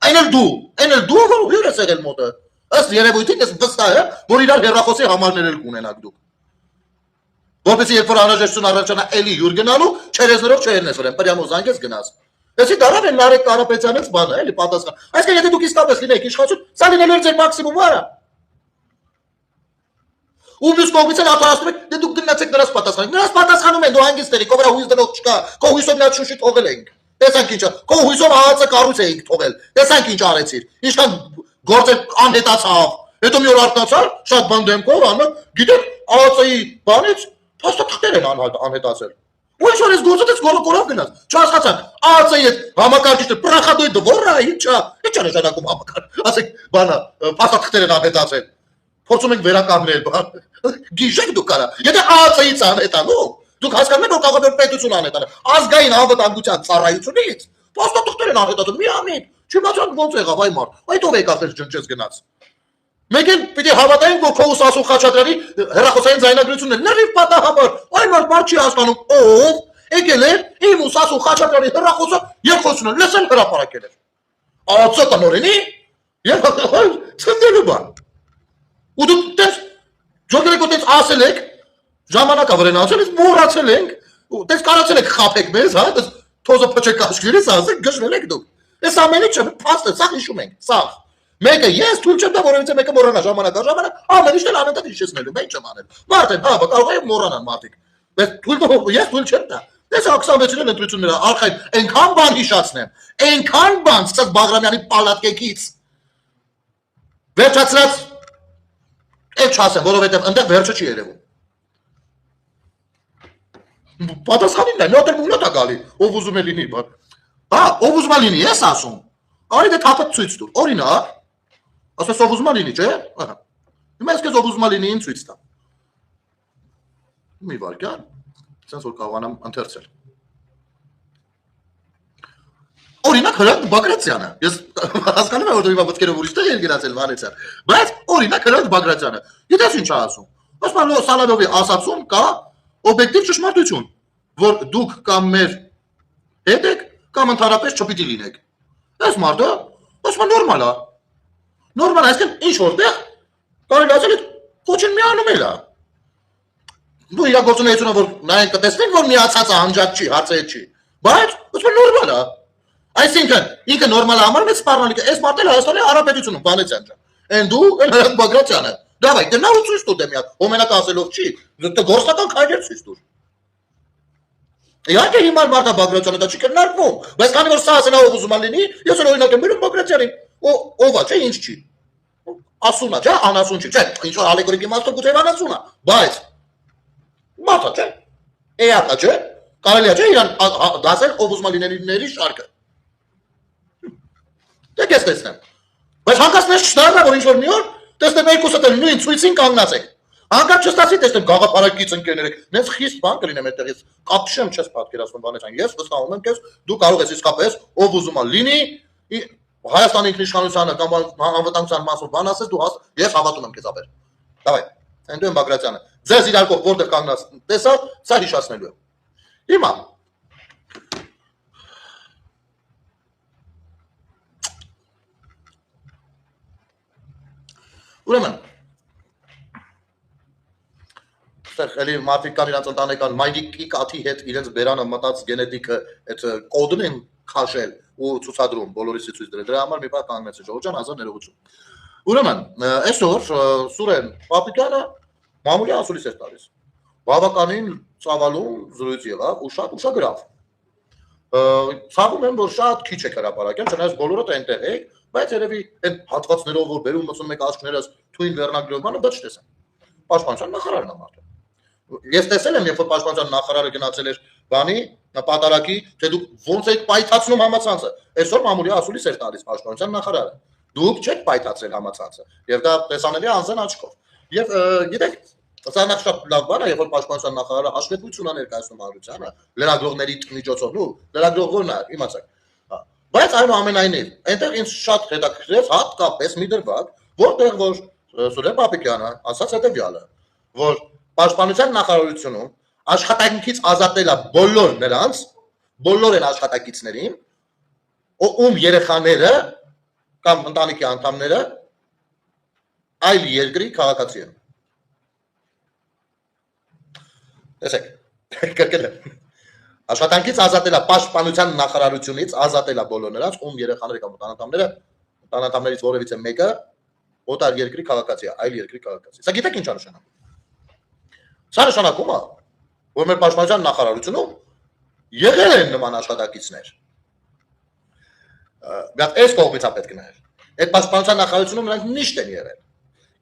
A: Այն էլ դու որ ուղիղ ես եղել մոտը։ Ըստ երևույթին ես վստահ եմ, որ իրար հեռախոսի համարներ էլ կունենաք դուք։ Որպեսզի երբ որ անհրաժեշտություն առաջանա էլի յուր գնալու, չերեզներով չերնես վրան, պրյամո զանգես գնաս։ Էսի դարավ են Նարեկ Կարապետյանից բանը, էլի պատասխան։ Այսինքն եթե դուք իսկապես լինեիք իշխանություն, սա լինելու էր ձեր մաքսիմումը արա։ Ու մյուս կողմից էլ արտահայտում եք, դե դուք գնացեք նրանց պատասխանեք։ Նրանց պատասխանում են դու հանգիստ երի, քո վրա հույս դնող չկա, քո հույսով նա շուշի թողել էինք։ Տեսանք ինչ, քո հույսով ԱԱՑ կառույց էինք թողել։ Տեսանք ինչ արեցիր։ Ինչքան գործեր անհետացավ։ Հետո մի օր արթնացար, շատ բան դեմքով անում, գիտեք, ԱԱՑ-ի բանից փաստաթղթեր են անհետացել։ Ու ինչ որ ես գործած գոլոկորով գնաց։ Չհասկացանք, ԱԱՑ-ի հետ համակարգիչը պրախադոյ դվորա, ի՞նչ է նշանակում համակարգ։ Ասեք, բանը փաստաթղթեր են անհետացել։ Փորձում ենք վերականգնել բան։ Գիժեք դուք կարա։ Եթե ԱԱՑ-ից անհետանու, դուք հասկանում եք որ կարող է պետություն անհետանալ։ Ազգային անվտանգության ծառայությունից փաստաթղթեր են անհետացել միամիտ։ Չիմացան ոնց եղավ այ մարդ։ Այդ ով եկավ դες ջնջես գնաց։ Մեկ էլ պիտի հավատային որ քո Սասուն Խաչատրյանի հեռախոսային ձայնագրությունն է լրիվ պատահաբար։ Այ մարդ չի հասկանում ով եկել է իմ ու Սասուն Խաչատրյանի հեռախոսը եւ խոսում են լսել հրապարակել է։ ԱԱՑ տնօրենի եւ ցնդելու բան։ Ու դուք դες ջոկերեք դες ասել եք ժամանակա վրան ասել ես մոռացել ենք ու դες կարացել եք խափեք մեզ հա դες թոզը փչեք աշխիրից ասեք գժվել եք դուք այս ամենը չէ փաստը սա հիշում ենք սա մեկը ես թույլ չեմ տա որևիցե մեկը մոռանա ժամանակ ամեն ինչ էլ անընդհատ հիշեցնելու մենք չեմ անել մարդը հա կարող է մոռանան մարդիկ բայց թույլ ես թույլ չեմ տա դες 26-ին ընտրությունները արխային այնքան բան հիշացնեմ այնքան բան սկսած Բաղրամյանի պալատկեքից վերջացրած Էլ չասեմ, որովհետև այնտեղ վերջը չի երևում։ Պատասխանին նա նոթ է գալի, ով ուզում է լինի, բան։ Հա, ով ուզում է լինի, ես ասում։ Արի դե թափը ցույց տուր։ Օրինակ, ասես ով ուզում է լինի, չէ՞։ Ահա։ Հիմա ես քեզ ով ուզում է լինի ինձ ցույց տամ։ Մի վարքան, sense որ կարողանամ ընթերցել։ Օրինակ Հրանտ Բագրատյանը, ես հասկանում եմ որ դու իմ մտքերով ուրիշ տեղ ես գնացել Վանեցյան, բայց օրինակ Հրանտ Բագրատյանը, գիտես ինչ է ասում։ Ասում Սալադովի ասացում կա օբյեկտիվ ճշմարտություն, որ դուք կամ մեր հետ եք, կամ ընդհանրապես չպիտի լինեք։ Այս մարդը ասում նորմալ է։ Նորմալ է, այսինքն ինչ որտեղ կարելի ասել է կոչին միանում էլ է։ Դու իր գործունեությունը որ նայեն կտեսնենք որ միացած է անջատ չի, հարցեր չի, բայց ասում նորմալ է։ Այսինքն ինքը նորմալ համարում է սպառնալիքը, այս մարդը Հայաստանի Հանրապետությունում Վանեցյան ջան։ Են դու Հրանտ Բագրատյանը։ Դավայ, գնա ու ցույց տուր դե միակ, ոմենակ ասելով չի, դու գործնական քայլեր ցույց տուր։ Իհարկե հիմա մարդը Բագրատյանը դա չի քննարկվում, բայց քանի որ սա ասենա ով ուզում է լինի, ես օրինակ եմ բերում Բագրատյանին։ Ով է, չէ, ինչ չի։ Ասունա, չէ, անասուն չի, չէ, ինչ որ ալեգորիկ իմաստով գուցե անասուն է, բայց մարդը չէ։ Էակա չէ։ Կարելի է չէ իրան դասել ով ուզում է լինելիների շարքը։ Դե ես տեսնեմ։ Բայց հանկարծ չդառնա որ ինչ որ մի օր տեսնեմ երկուսը դեռ նույն ցույցին կանգնած եք։ Հանկարծ չստացի տեսնեմ գաղափարակից ընկերներ եք։ Նենց խիստ բան կլինեմ այդտեղից։ Կապշեմ չես պատկերացնում բանեցան։ Ես վստահում եմ քեզ դու կարող ես իսկապես ով ուզում է լինի Հայաստանի ինքնիշխանությանը կամ անվտանգության մասով բան ասես դու ես հավատում եմ քեզ ապեր։ Դավայ, այնտեղ եմ Բագրատյանը։ Ձեզ իրար կողմ որտեղ կանգնած տեսա, սա հիշացնելու եմ։ Հիմա Ուրեմն այստեղ էլի մարդիկ կան իրենց ընտանեկան մայրիկի կաթի հետ իրենց բերանը մտած գենետիկը այդ կոդն են քաշել ու ցուցադրում բոլորիսի ցույց դրել դրա համար մի բան կանգնեցի Ժողովրդյան հազար ներողություն Ուրեմն այսօր Սուրեն Պապիկյանը մամուլի ասուլիս էր տալիս բավականին ցավալուն զրույց եղավ ու շատ ուշագրավ ցավում եմ որ շատ քիչ է հրապարակել չնայած բոլորդ այնտեղ եք բայց երևի այդ հատվածներով որ բերում մտնում եք աշխներս թույն վերնագրով բանը դա չտեսեմ Պաշտպանության նախարարն է մարդը Ես տեսել եմ երբ որ Պաշտպանության նախարարը գնացել էր բանի պատարակի թե դուք ոնց եք պայթացնում համացանցը այսօր մամուլի ասուլիս էր տալիս Պաշտպանության նախարարը դուք չեք պայթացրել համացանցը եւ դա տեսանելի է անձն աչքով եւ գիտեք Սա նախ շատ լավ բան է, երբ որ Պաշտպանության նախարարը հաշվետվություն է ներկայացնում հանրությանը, լրագրողների միջոցով, լրագրող ո՞րն է, իմացեք։ Բայց այնուամենայնիվ, այնտեղ ինձ շատ հետաքրքրեց հատկապես մի դրվագ, որտեղ որ Սուրեն Պապիկյանը ասաց հետևյալը, որ Պաշտպանության նախարարությունում աշխատանքից ազատելա բոլոր նրանց, բոլոր են աշխատակիցներին, ում երեխաները կամ ընտանիքի անդամները այլ երկրի քաղաքացի են։ Տեսեք, կրկնել եմ։ Աշխատանքից ազատելա պաշտպանության նախարարությունից ազատելա բոլոր նրանց, ում երեխաները կամ ընտանիքներից որևիցե մեկը օտար երկրի քաղաքացի է, այլ երկրի քաղաքացի։ Սա գիտեք ինչ է նշանակում։ Սա նշանակում է, որ մեր պաշտպանության նախարարությունում եղել են նման աշխատակիցներ։ Բայց այս կողմից է պետք նայել։ Այդ պաշտպանության նախարարությունում նրանք միշտ են եղել։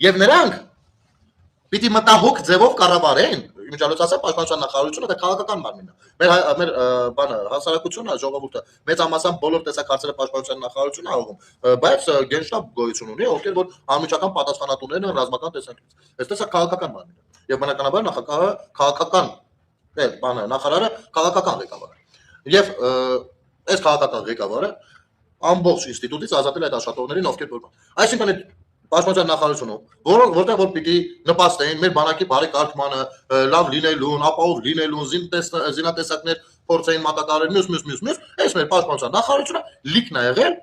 A: Եվ նրանք պիտի մտահոգ ձևով կառավարեն, իմիջիալոց ասեմ, պաշտպանության նախարարությունը դա քաղաքական մարմին է։ Մեր բանը հասարակությունը, ժողովուրդը մեծամասամբ բոլոր տեսակ հարցերը պաշտպանության նախարարությունն է աղում, բայց գենշտաբ գոյություն ունի, ովքեր որ անմիջական պատասխանատուներն են ռազմական տեսակետից։ Այստեղ է քաղաքական մարմին է։ Եվ բնականաբար նախագահը քաղաքական բանը նախարարը քաղաքական ղեկավար է։ Եվ այս քաղաքական ղեկավարը ամբողջ ինստիտուտից ազատել այդ աշխատողներին, ովքեր որ այսինքն այդ պաշտպանության նախարարությունում, որտեղ որ պիտի նպաստեին մեր բանակի բարի կարգմանը, լավ լինելուն, ապահով լինելուն, զինատեսակներ փորձեին մատակարարել, մյուս, այս մեր պաշտպանության նախարարությունը լիքն է եղել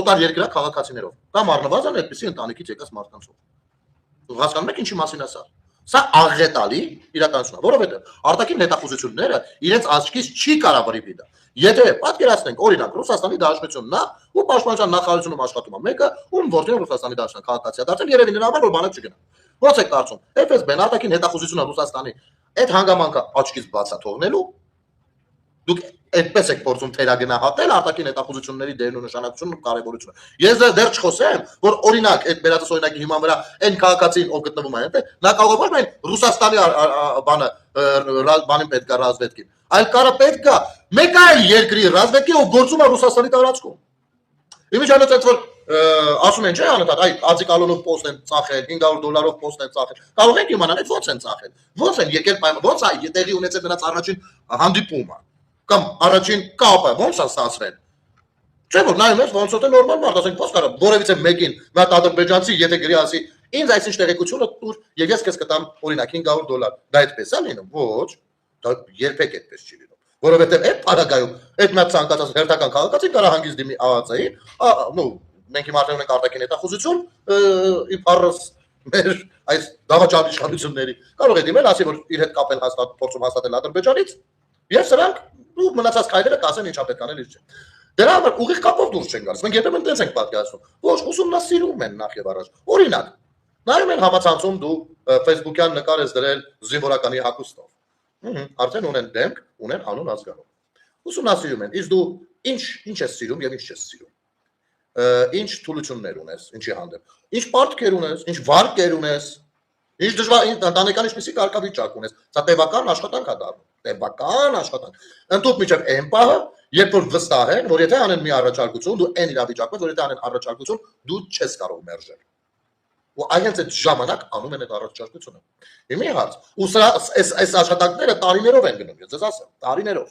A: օտար երկրյա քաղաքացիներով կամ առնվազն այդպիսի ընտանիքից եկած մարդկանցով։ Հասկանում եք ինչի մասին է սա։ Սա աղետալի իրականություն է, որովհետև արտաքին հետախուզությունները իրենց աչքից չի կարող վրիպի դա։ Եթե պատկերացնենք, օրինակ, Ռուսաստանի Դաշնությունն է, ու պաշտպանության նախարարությունում աշխատում է մեկը, ում որդին Ռուսաստանի Դաշնության քաղաքացի է դարձել, երևի նրա համար որ բանակ չգնա։ Ո՞նց եք կարծում։ FSB-ն արտաքին հետախուզությունը Ռուսաստանի այդ հանգամանքը աչքից բացա թողնելու դուք այդպես եք փորձում թերագնահատել արտաքին հետախուզությունների դերն ու նշանակությունն ու կարևորությունը։ Ես դեռ չխոսեմ, որ օրինակ այդ բերածս օրինակի հիման վրա այն քաղաքացին, ով գտնվում է այնտեղ, նա կարող է ոչ միայն Ռուսաստանի բանը բանին պետք է ռազմետքին, այլ կարա պետք է մեկ այլ երկրի ռազմետքի, ով գործում է Ռուսաստանի տարածքում։ Իմիջիալոց այդ որ ասում են չէ անընդհատ, այ Ածիկալոնով պոստ են ծախել, $500 պոստ են ծախել։ Կարող եք իմանալ այդ ո՞նց են ծախել։ Ո՞նց են եկել ո՞նց է տեղի ունեցել նրանց առաջին հանդիպումը կամ առաջին կապը ո՞նց է ստացվել։ Չէ՞ որ նայում ես ոնց է նորմալ մարդ, ասենք ո՞նց կարա որևիցե մեկին նա ադրբեջանցի եթե գրի ասի ինձ այսինչ տեղեկությունը տուր եւ ես քեզ կտամ օրինակ $500։ Դա այդպես է լինում։ Ոչ, դա երբեք այդպես չի լինում։ Որովհետեւ այդ параգայում այդ նա ցանկացած հերթական քաղաքացի կարա հանգիստ դիմի ԱԱՑ-ին, նո մենք հիմա արդեն ունենք արտաքին հետախուզություն, իբարս մեր այս դավաճան իշխանությունների կարող է դիմել, ասի որ իր հետ կապել փորձում հաստատել Ադրբեջանից եւ սրանք ու մնացած քայլերը կասեն ինչա պետք անել ինչ չէ։ Դրա համար ուղիղ կապով դուրս չեն գալիս։ Մենք երբեմն տենց ենք պատկերացնում։ Ոչ, ուսումնասիրում են նախ եւ առաջ։ Օրինակ, նայում են համացանցում դու Facebook-յան նկար ես դրել զինվորականի հագուստով։ Արդեն ունեն դեմք, ունեն անուն ազգանուն։ Ուսումնասիրում են, իսկ դու ինչ ես սիրում եւ ինչ չես սիրում։ Ինչ թուլություններ ունես, ինչի հանդեպ։ Ինչ պարտքեր ունես, ինչ վարկեր ունես, ինչ դժվար ընտանեկան ինչպեսի կարգավիճակ ունես։ Սա տևական աշխատանք է դառնում։ Տևական աշխատանք։ Ընդդուք միջև այն պահը, երբ որ վստահ են, որ եթե անեն մի առաջարկություն, դու այն իրավիճակում, որ եթե անեն առաջարկություն, դու չես կարող մերժել։ Ու այնց այդ ժամանակ անում են այդ առաջարկությունը։ Հիմա հարց։ Ու սա այս աշխատանքները տարիներով են գնում, ես ձեզ ասեմ, տարիներով։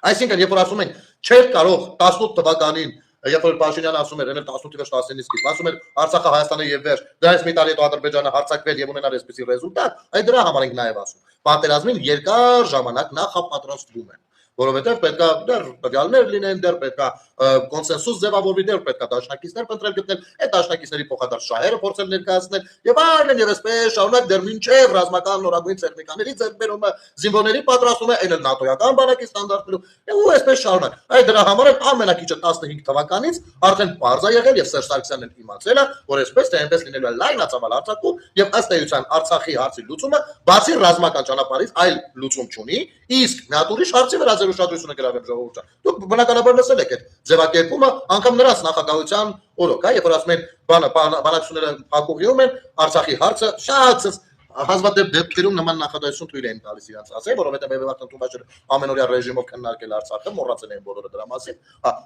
A: Այսինքն, երբ որ ասում են, չէր կարող 18 թվականին, երբ որ Փաշինյանը ասում էր, ենել 18-ից 19-ից սկիզբ, ասում էր Արցախը Հայաստանը եւ վերջ, դրանից մի տարի հետո Ադրբեջանը հարձակվել եւ ունենալ այսպիսի ռեզուլտատ, այդ դրա համար ենք նաեւ ասում։ Պատերազմին երկար ժամանակ նախապատրաստվում են, որովհետեւ պետքա դեռ տվյալներ լինեն, դեռ պետքա կոնսենսուս ձևավորվի, դեռ պետքա դաշնակիցներ փնտրել գտնել, այդ դաշնակիցների փոխադարձ շահերը փորձել ներկայացնել եւ այլն եւ այսպես շարունակ դեռ մինչեւ ռազմական նորագույն տեխնիկաների ձեռքբերումը, զինվորների պատրաստումը, այլ նատոյական բանակի ստանդարտներով ու այսպես շարունակ։ Այդ դրա համար ամենակիչը 15 թվականից արդեն բարձ է եղել եւ Սերժ Սարգսյանն իմացել է, որ այսպես թե այնպես լինելու է լայնածավալ արձակում եւ ըստ էության Արցախի հարցի լուծումը բացի ռազմական ճանապարհից այլ լուծում չունի, իսկ մի հատ ուրիշ հարցի վրա ձեր ուշադրությունը գրավեմ ժողովուրդ։ Դուք բնականաբար լսել եք այդ ձևակերպումը անգամ նրանց նախագահության օրոք, երբ որ ասում են բանակցությունները փակուղիում են, Արցախի հարցը շատ հազվադեպ դեպքերում նման նախադասություն թույլ են տալիս իրանց ասել, որովհետև Բեբեվական Թումբաշը ամենօրյա ռեժիմով քննարկել Արցախը, մոռացել են բոլորը դրա մասին։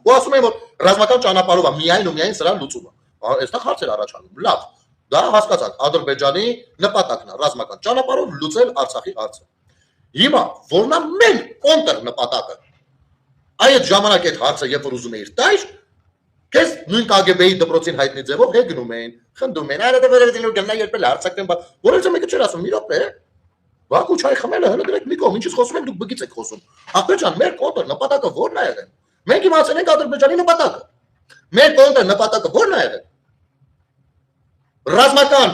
A: Ու ասում են, որ ռազմական ճանապարհով է միայն ու միայն սրա լուծումը։ Այստեղ հարցեր առաջանում։ Լավ, դա հասկացանք, Ադրբեջանի նպատակն է ռազմական ճանապարհով լուծել Արցախի հարցը։ Հիմա որն է մեր կոնտր նպատակը։ Այդ ժամանակ այդ հարցը երբ որ ուզում էիր տալ, քեզ նույն KGB-ի դպրոցին հայտնի ձևով հեգնում էին, խնդում էին, այլ դեպերերին ու գնա երբել հարցակեն, որից մեկը չէր ասում՝ մի րոպե, Բաքու չայ խմելը հələ դրեք մի կողմ, ինչից խոսում եք, դուք բգից եք խոսում։ Ախպեր ջան, մեր կոնտր նպատակը ո՞րն է եղել։ Մենք իմացել ենք Ադրբեջանի նպատակը։ Մեր կոնտր նպատակը ո՞րն է եղել։ Ռազմական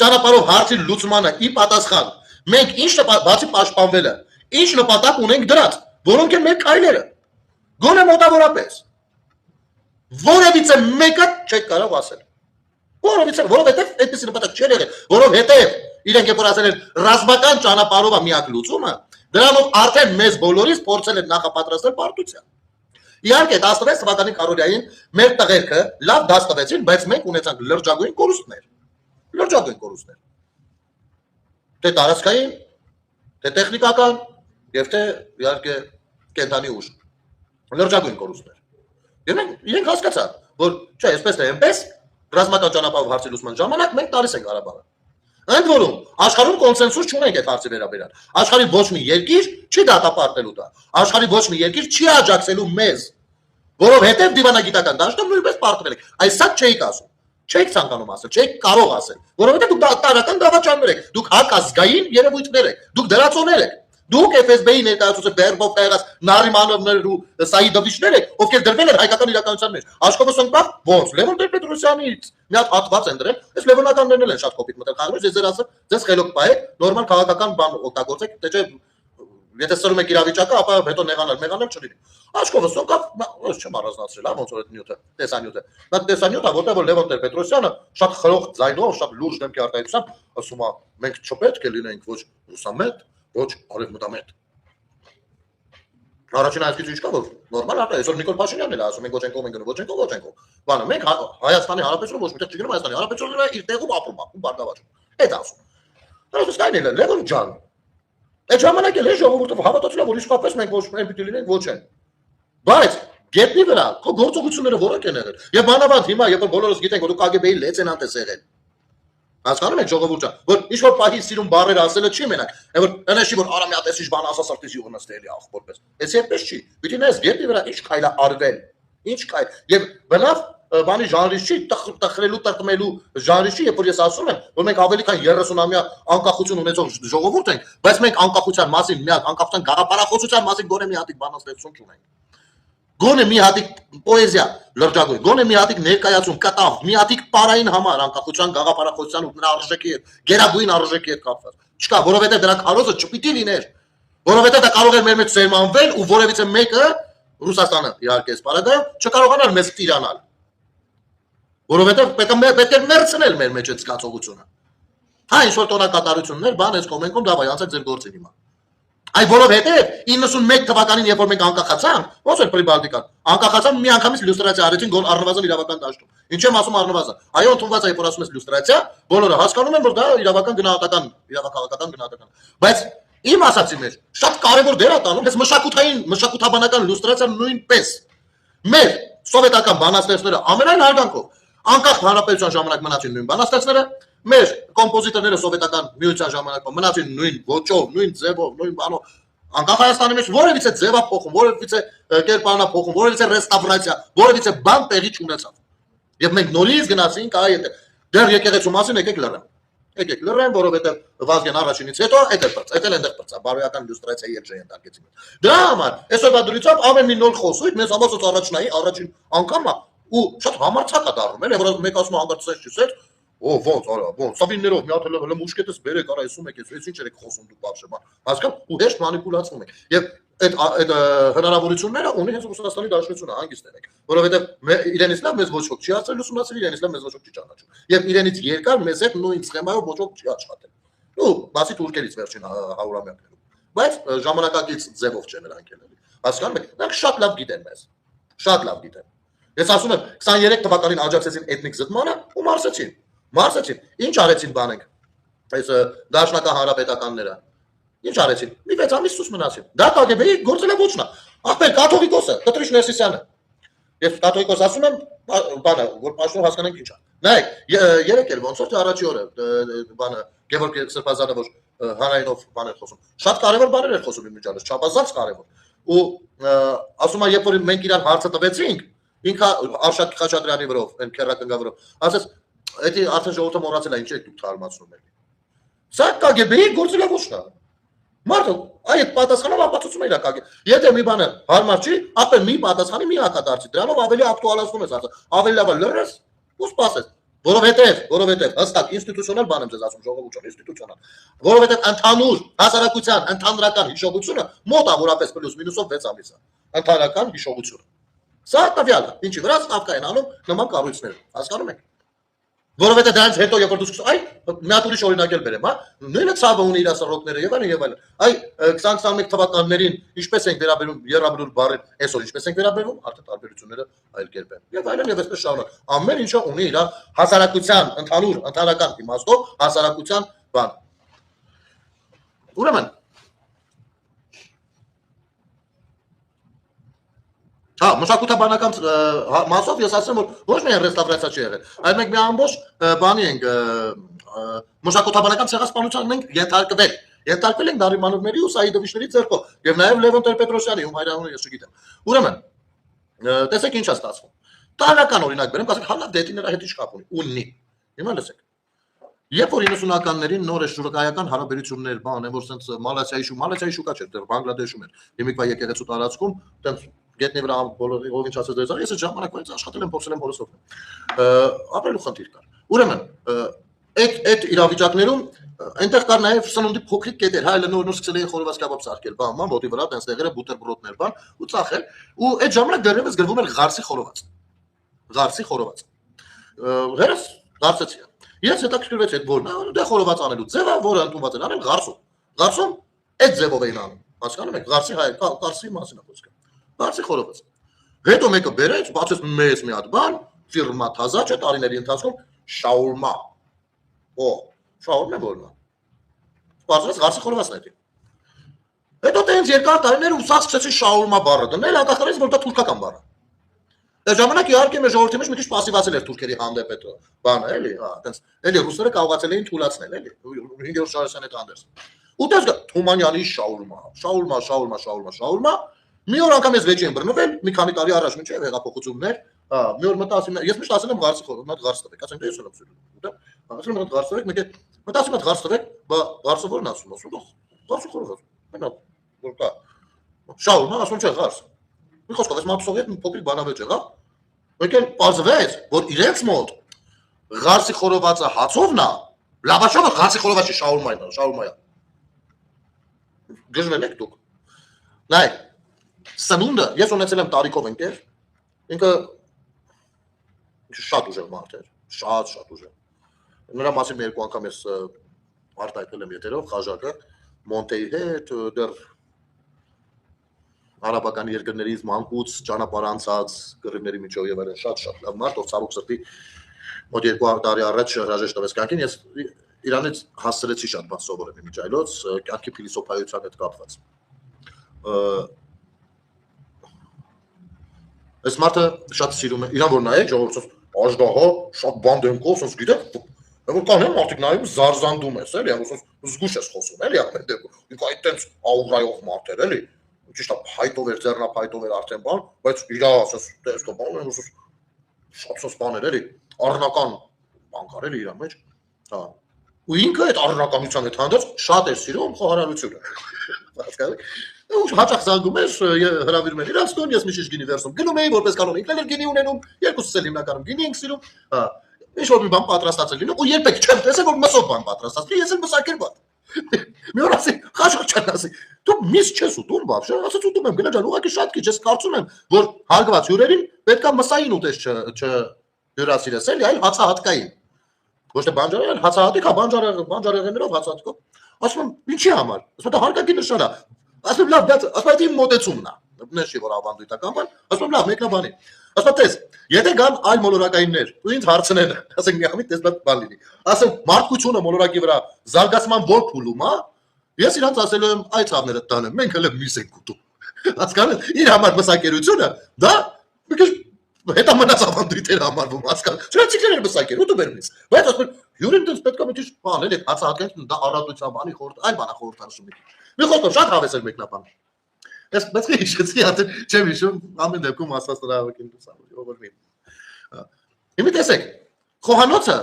A: ճանապարհով հարցի լուծմանը ի պատասխան մենք ինչ բացի պաշտպանվելը, ինչ նպատակ ունենք դրած, որոնք են մեր քայլերը։ Գոնե մոտավորապես։ Որևիցե մեկը չեք կարող ասել։ Որովհետև այդպես նպատակ չէր եղել, որովհետև իրենք երբ որ ասել են ռազմական ճանապարհով է միակ լուծումը, դրանով արդեն մեզ բոլորիս փորձել են նախապատրաստել պարտության։ Իհարկե 16 թվականի քարորիային մեր տղերքը լավ դաս տվեցին, բայց մենք ունեցանք լրջագույն կորուստներ։ Լրջագույն կորուստներ։ Թե տարածքային, թե տեխնիկական, եւ թե իհարկե կենթանի ուժ։ Լրջագույն կորուստներ։ Եվ մենք հասկացանք, որ չէ, այսպես թե այնպես ռազմական ճանապարհով հարցի լուծման ժամանակ մենք տալիս ենք Ղարաբաղը։ Ընդ որում, աշխարհում կոնսենսուս չունենք այդ հարցի վերաբերյալ։ Աշխարհի ոչ մի երկիր չի դատապարտելու դա։ Աշխարհի ոչ մի երկիր չի աջակցելու մեզ, որովհետև դիվանագիտական դաշտում նույնպես պարտվել եք։ Այս սա չէիք ասում։ Չէիք ցանկանում ասել, չէիք կարող ասել, որովհետև դուք տարական դավաճաններ եք, դուք հակազգային երևույթներ եք, դուք դրացոներ եք։ Դուք FSB-ի ներկայացուցիչ Բերբով տեղած Նարիմանովներ ու Սայիդովիչներ եք, ովքեր դրվել են հայկական իրականության մեջ։ Աշխովս ընկավ ոնց Լևոն Տեր-Պետրոսյանից մի հատ հատված են դրել, այս լևոնականներն են շատ կոպիտ մտել խաղում, ես ձեր ասեմ, ձեզ խելոք պահեք, նորմալ քաղաքական բան օգտագործեք, թե չէ եթե սրում եք իրավիճակը, ապա հետո մեղանել չլինի։ Աշխովս ընկավ, ոնց չեմ առանձնացրել, հա, ոնց որ այդ նյութը, տեսանյութը։ Դա տեսանյութը, որտեղ որ Լևոն Տեր-Պետրոսյանը շատ խրող ձայնով, շատ լուրջ դեմքի արտահայտությամբ ասում է, մենք չպետք է լինենք ոչ ռուսամետ, ոչ արևմտամետ։ Առաջին այսպես ինչ կա որ նորմալ է, այսօր Նիկոլ Փաշինյանն էլ ասում են ոչ ենքով, մենք ոչ ենքով։ Բանը մենք Հայաստանի Հանրապետությունը ոչ միտեղ չգնում Հայաստանի Հանրապետությունը իր տեղում ապրում է, ու բարգավաճում։ Այդ ասում։ Դրանից կային էլ Լևոն ջան։ Այդ ժամանակ էլ է ժողովուրդը հավատացել որ իսկապես մենք ոչ մենք պիտի լինենք ոչ են։ Բայց գետնի վրա քո գործողությունները որոնք են եղել։ Եվ բանավանդ հիմա երբ որ բոլորս գիտենք որ դու KGB-ի լեյտենանտ ես եղել։ Հասկանում եք ժողովուրդը, որ ինչ որ պահի սիրուն բառեր ասելը չի մենակ, այլ որ անեշի որ արա մի հատ էսի բան ասա սրտից յուղնաս դելի ախ որպես։ Էս այդպես չի։ Պիտի նայես գետնի վրա ինչ քայլ է արվել։ Ինչ քայլ։ Եվ բնավ բանի ժանրից չի տխրելու տրտմելու ժանրից չի, երբ որ ես ասում եմ, որ մենք ավելի քան 30-ամյա անկախություն ունեցող ժողովուրդ ենք, բայց մենք անկախության մասին մի հատ անկախության գաղափարախոսության մասին գոնե մի հատիկ բանաստեղծություն չունենք։ Գոնե մի հատիկ պոեզիա լրջագույն, գոնե մի հատիկ ներկայացում կտավ, մի հատիկ պարային համար անկախության գաղափարախոսության ու նրա արժեքի հետ, գերագույն արժեքի հետ կապված։ Չկա, որովհետև դրա քարոզը չպիտի լիներ, որովհետև դա կարող էր մեր մեջ սերմանվել ու որևիցե մեկը Ռուսաստանը իհարկե այս բարագայում չկարողանար մեզ տիրանալ։ Որովհետև պետք է մերցնել մեր մեջ այդ զգացողությունը։ Հա ինչ որ տոնակատարություններ, բան այս կոմենքում դա վայ անցեք ձեր գործին հիմա։ Այ որովհետև 91 թվականին երբ որ մենք անկախացանք, ոնց էր Պրիբալտիկան, անկախացան մի անգամից լյուստրացիա արեցին գոն առնվազն իրավական դաշտում։ Ինչ եմ ասում առնվազն։ Այո, ընդունված է երբ որ ասում ես լյուստրացիա, բոլորը հասկանում են որ դա իրավական գնահատական, իրավաքաղաքական գնահատական։ Բայց իմ ասացի մեջ շատ կարևոր դեր է տանում այս մշակութաբանական լյուստրացիան նույնպես։ Մեր սովետական բանաստեղծները ամենայն հարգանքով անկախ հանրապետության ժամանակ մնացին նույն բանաստեղծները, մեր կոմպոզիտորները սովետական միության ժամանակ մնացին նույն ոճով, նույն ձևով, նույն բանով։ Անկախ Հայաստանի մեջ որևիցե ձև է փոխում, որևիցե կերպարանա փոխում, որևիցե ռեստավրացիա, որևիցե բան տեղի չունեցավ։ Եվ մենք նորից գնացինք այդ դեռ եկեղեցու մասին եկեք լռեմ։ Եկեք լռեմ, որովհետև Վազգեն առաջինից հետո այդ էլ այնտեղ բրծա, բարոյական լյուստրացիայի հետ ենթարկեցին։ Դրա համար այսօրվա դրությամբ ամեն մի նոր խոսույթ մեզ ամասոց առաջին անգամը ու շատ համարձակ է դառնում, էլ որ մեկ ասում հանգարցես չսեր, օ ոնց արա, ոնց սավիններով մի հատ հələ մուշկետս բերեք, արա ասում եք, այս ինչ եք խոսում դուք բաբշե, հասկանում, ու հեշտ մանիպուլացնում եք։ Եվ այդ հնարավորությունները ունի հենց Ռուսաստանի Դաշնությունը հանգիստ եք, որովհետև իրենից լավ մեզ ոչ ոք չի ասել ուսումնասիրել, իրենից լավ մեզ ոչ ոք չի ճանաչում։ Եվ իրենից երկար մեզ հետ նույն սխեմայով ոչ ոք չի աշխատել։ Ու բացի թուրքերից վերջին 100-ամյակներում։ Բայց ժամանակակից ձևով չեն նրանք ելել։ Հասկանում եք, նրանք շատ լավ գիտեն մեզ։ Շատ լավ գիտեն։ Ես ասում եմ 23 թվականին աջակցեցին էթնիկ զտմանը ու մարսեցին։ Մարսեցին։ Ինչ արեցին բանենք։ Այս դաշնակա հանրապետականները։ Ինչ արեցին։ Մի 6 ամիս ցույց մնացին։ Դա KGB-ի գործելագործն է։ Ախպեր Կաթողիկոսը, Կտրիշ Ներսիսյանը։ Եվ Կաթողիկոս ասում եմ, բանը, որ պաշտոն հասկանանք ինչ է։ Նայեք, երեք էլ ոնց որ թե առաջի օրը բանը Գևորգ Սրբազանը որ հանրայինով բաներ խոսում։ Շատ կարևոր բաներ էր խոսում իմիջիալս, չափազանց կարևոր։ Ու ասում եմ, երբ որ մենք իրար հարցը տվեցինք, ինքը Արշակ Խաչատրյանի վրով, այն քերակնգավրով, ասես, դա արդեն ժողովուրդը մոռացել է, ինչ եք դուք թարմացնում եք։ Սա KGB-ի գործելագործն է։ Մարդը այդ պատասխանով ապացուցում է իրակակի։ Եթե մի բանը հարմար չի, ապա մի պատասխանի մի հակադարձի։ Դրանով ավելի ակտուալացնում ես ասած։ Ավելի լավ է լրես ու սպասես։ Որովհետև հստակ ինստիտուցիոնալ բան եմ ձեզ ասում, ժողովուրդ, ինստիտուցիոնալ։ Որովհետև ընդհանուր հասարակության ընդհանրական հիշողությունը մոտավորապես պլյուս մինուսով 6 ամիս է։ Ընդհանրական հիշողությունը։ Սա տվյալ է, ինչի վրա stavka են անում նման կառույցները, հասկանում եք։ Որովհետև դրանից հետո երբ որ դու սկսում, այ մի հատ ուրիշ օրինակ էլ բերեմ, հա, նույնը ցավը ունի իր սռոկները եւ այլն։ Այ 20-21 թվականներին ինչպես ենք վերաբերում երաբրուր բառին, այսօր ինչպես ենք վերաբերվում, արդեն տարբերությունները այլ կերպ են։ Եվ այլն եւ այսպես շարունակ։ Ամեն ինչը ունի իր հասարակության ընդհանրական իմաստով, հասարակության բան։ Ուրեմն մշակութաբանական մասով ես ասեմ, որ ոչ միայն ռեստավրացիա չի եղել, այլ մենք մի ամբողջ բանի ենք մշակութաբանական ցեղասպանության ենք ենթարկվել ենք Նարիմանովների ու Սայիդովիչների ձեռքով եւ նաեւ Լևոն Տեր-Պետրոսյանի ում հայրահունը ես չգիտեմ։ Ուրեմն տեսեք ինչ է ստացվում։ Տարական օրինակ բերեմ, ասենք հալա դետի նրա հետ ինչ կապ ունի։ Հիմա լսեք։ Երբ որ 90-ականներին նոր շուկայական հարաբերություններ բան են, որ sense Մալազիայի շուկա չէր, դեռ Բանգլադեշում էր։ Հիմիկվա եկեղեցու տարածքում, տենց գետնի վրա բոլորը ով ինչ ասած դերձար, ես այդ ժամանակվանից աշխատել եմ, փորձել եմ հորս օգնել։ Ապրելու խնդիր կար։ Ուրեմն, այդ իրավիճակներում այնտեղ կար նաև սնունդի փոքրիկ կետեր, հայը նոր սկսել էին խորոված կաբաբ սարքել, բան, ոտի վրա տենց տեղերը բուտերբրոդներ, բան, ու ծախել, ու այդ ժամանակ դեռևս գրվում էր Ղարսի խորոված։ Ղարսի խորոված։ Հերս Ղարսեցի։ Ես հետաքրքրվեց այդ որն է, դե խորոված անելու ձևը, որը ընդունված են անել Ղարսում։ Ղարսում այդ ձևով էին անում։ Հասկանում եք, Ղարսի հայ, Ղարսի մասին է խոսքը։ Ղարսի խորոված։ Հետո մեկը բերեց, բացեց մեծ մի հատ բան, ֆիրմա թազա չէ, տարիների ընթացքում շաուրմա։ Շաուրմա որն է։ Բացեց Ղարսի խորովածն է։ Հետո տենց երկար տարիներ ուսած սկսեցին շաուրմա բառը դնել, հակախորից որ դա թուրքական բառ է։ Այդ ժամանակ իհարկե մեր ժողովրդի մեջ մի քիչ пассивացել էր թուրքերի հանդեպ այդ բանը, էլի, հա, տենց էլի ռուսները կարողացել էին թույլաtsնել, էլի 5-րդ շարասան այդ հանդերձ։ Ու տես գա Թումանյանի շաուրմա։ Մի օր անգամ ես վեճի եմ բռնվել, մի քանի տարի առաջ մինչև հեղափոխություններ, հա, մի օր մտածում եմ, ես միշտ ասել եմ Ղարսի խորոված, մատ Ղարս տվեք, ասեմ դե ես եմ սիրում։ Ուտեմ, ասում եմ Ղարս տվեք, մեկը մտածում եմ Ղարս տվեք, բա Ղարսը որն ասում, Ղարսի խորոված։ Մենակ որ կա։ Շաուրմա ասում չէ Ղարս։ Մի խոսքով, այս մատուցողի հետ փոքրիկ բանավեճ եղավ։ Եկել պարզվեց, որ իրենց մոտ Ղարսի խորովածը հացովն է, լավաշովը Ղարսի խորովածի շաուրմայա։ Գժվել եք դուք։ Նայ, սնունդը ես ունեցել եմ տարիքով ընկեր, ինքը շատ ուժեղ մարդ էր, շատ ուժեղ։ Նրա մասին մի երկու անգամ ես արտահայտել եմ եթերով, Խաժակը, Մոնտեի հետ, դեռ արաբական երկրներից մանկուց ճանապարհ անցած կռիվների միջով եւ այլն շատ լավ մարդ, ով ցավոք սրտի մոտ 2 տարի առաջ հրաժեշտ տվեց կյանքին, ես իրանից հասցրեցի շատ բան սովորել իմիջայլոց, կյանքի փիլիսոփայության հետ կապված։ Այս մարդը շատ սիրում է, իրան որ նայեք ժողովրդով, աժդահա, շատ բան դեմքով, ասես գիտեք, որ կան են մարդիկ նայում զարզանդում ես, էլի, ասես զգուշ ես խոսում, էլի, ամեն դեպքում։ Ինքը այդ տենց աուրայով մարդ էր, էլի։ Ճիշտ է, փայտով էր, ձեռնափայտով էր արդեն բան, բայց իրա ասես, դες կո բան են, ասես շատ բաներ էլի, առնական բան կար էլի իրա մեջ։ Հա։ Ու ինքը այդ առնականության հետ հանդերձ շատ էր սիրում խոհարարությունը։ Հասկանաք։ Ու հաճախ զանգում էր հրավիրում էր իրանց տուն, ես միշտ գինի վերցնում։ Գնում էի որպես կանոն, ինքն էլ գինի ունենում, երկուսս էլ հիմնականում գինի ենք սիրում։ Հա։ Ինչ որ մի բան պատրաստած լինում ու երբեք չեմ տեսել որ մսով բան պատրաստած լինի, ես էլ մսակեր բան։ Մի օր ասի, խաչը չան ասի, դու միս չես ուտում բաբշե, ասած ուտում եմ, գնա ջան, ուղղակի շատ քիչ, ես կարծում եմ, որ հարգված հյուրերին պետքա մսային ուտես հյուրասիրես, էլի, այլ հացահատկային։ Ոչ թե բանջարեղեն, հացահատիկ, հա բանջարեղեններով հացահատիկով։ Ասում եմ, ինչի համար։ Ասում եմ, դա հարկակի նշան է։ Ասում եմ, լավ, դա ասում եմ, իմ մոտեցումն է։ Նշի որ ավանդույթական բան, ասում եմ, լավ, մեկնաբանի։ Ասում եմ, տես, եթե կան այլ մոլորակայիններ, ու ինձ հարցնեն, ասենք միամիտ տես բան լինի։ Ասեմ, մարդկությունը մոլորակի վրա զարգացման որ փուլում է, ես իրանց ասել եմ, այ ցավները տանը, մենք հələ միս ենք ուտում։ Հասկանու՞մ, իր համար մսակերությունը, դա մի քիչ հետամնաց ավանդույթ էր համարվում, հասկանու՞մ։ Չնայած էր մսակեր, ուտում էր միս։ Բայց ասում եմ, յուրին դից պետք է մի քիչ բան, էլի, հացահատկային դա առատության բանի խորտ, այլ բանա խորհրդանշում մի քիչ։ Մի խոսքով շատ հավես էր մեկնաբան։ Ես բայց հիշեցի, հատ չեմ հիշում, ամեն դեպքում ասած նրա հոգին ողորմի։ Հիմա տեսեք, խոհանոցը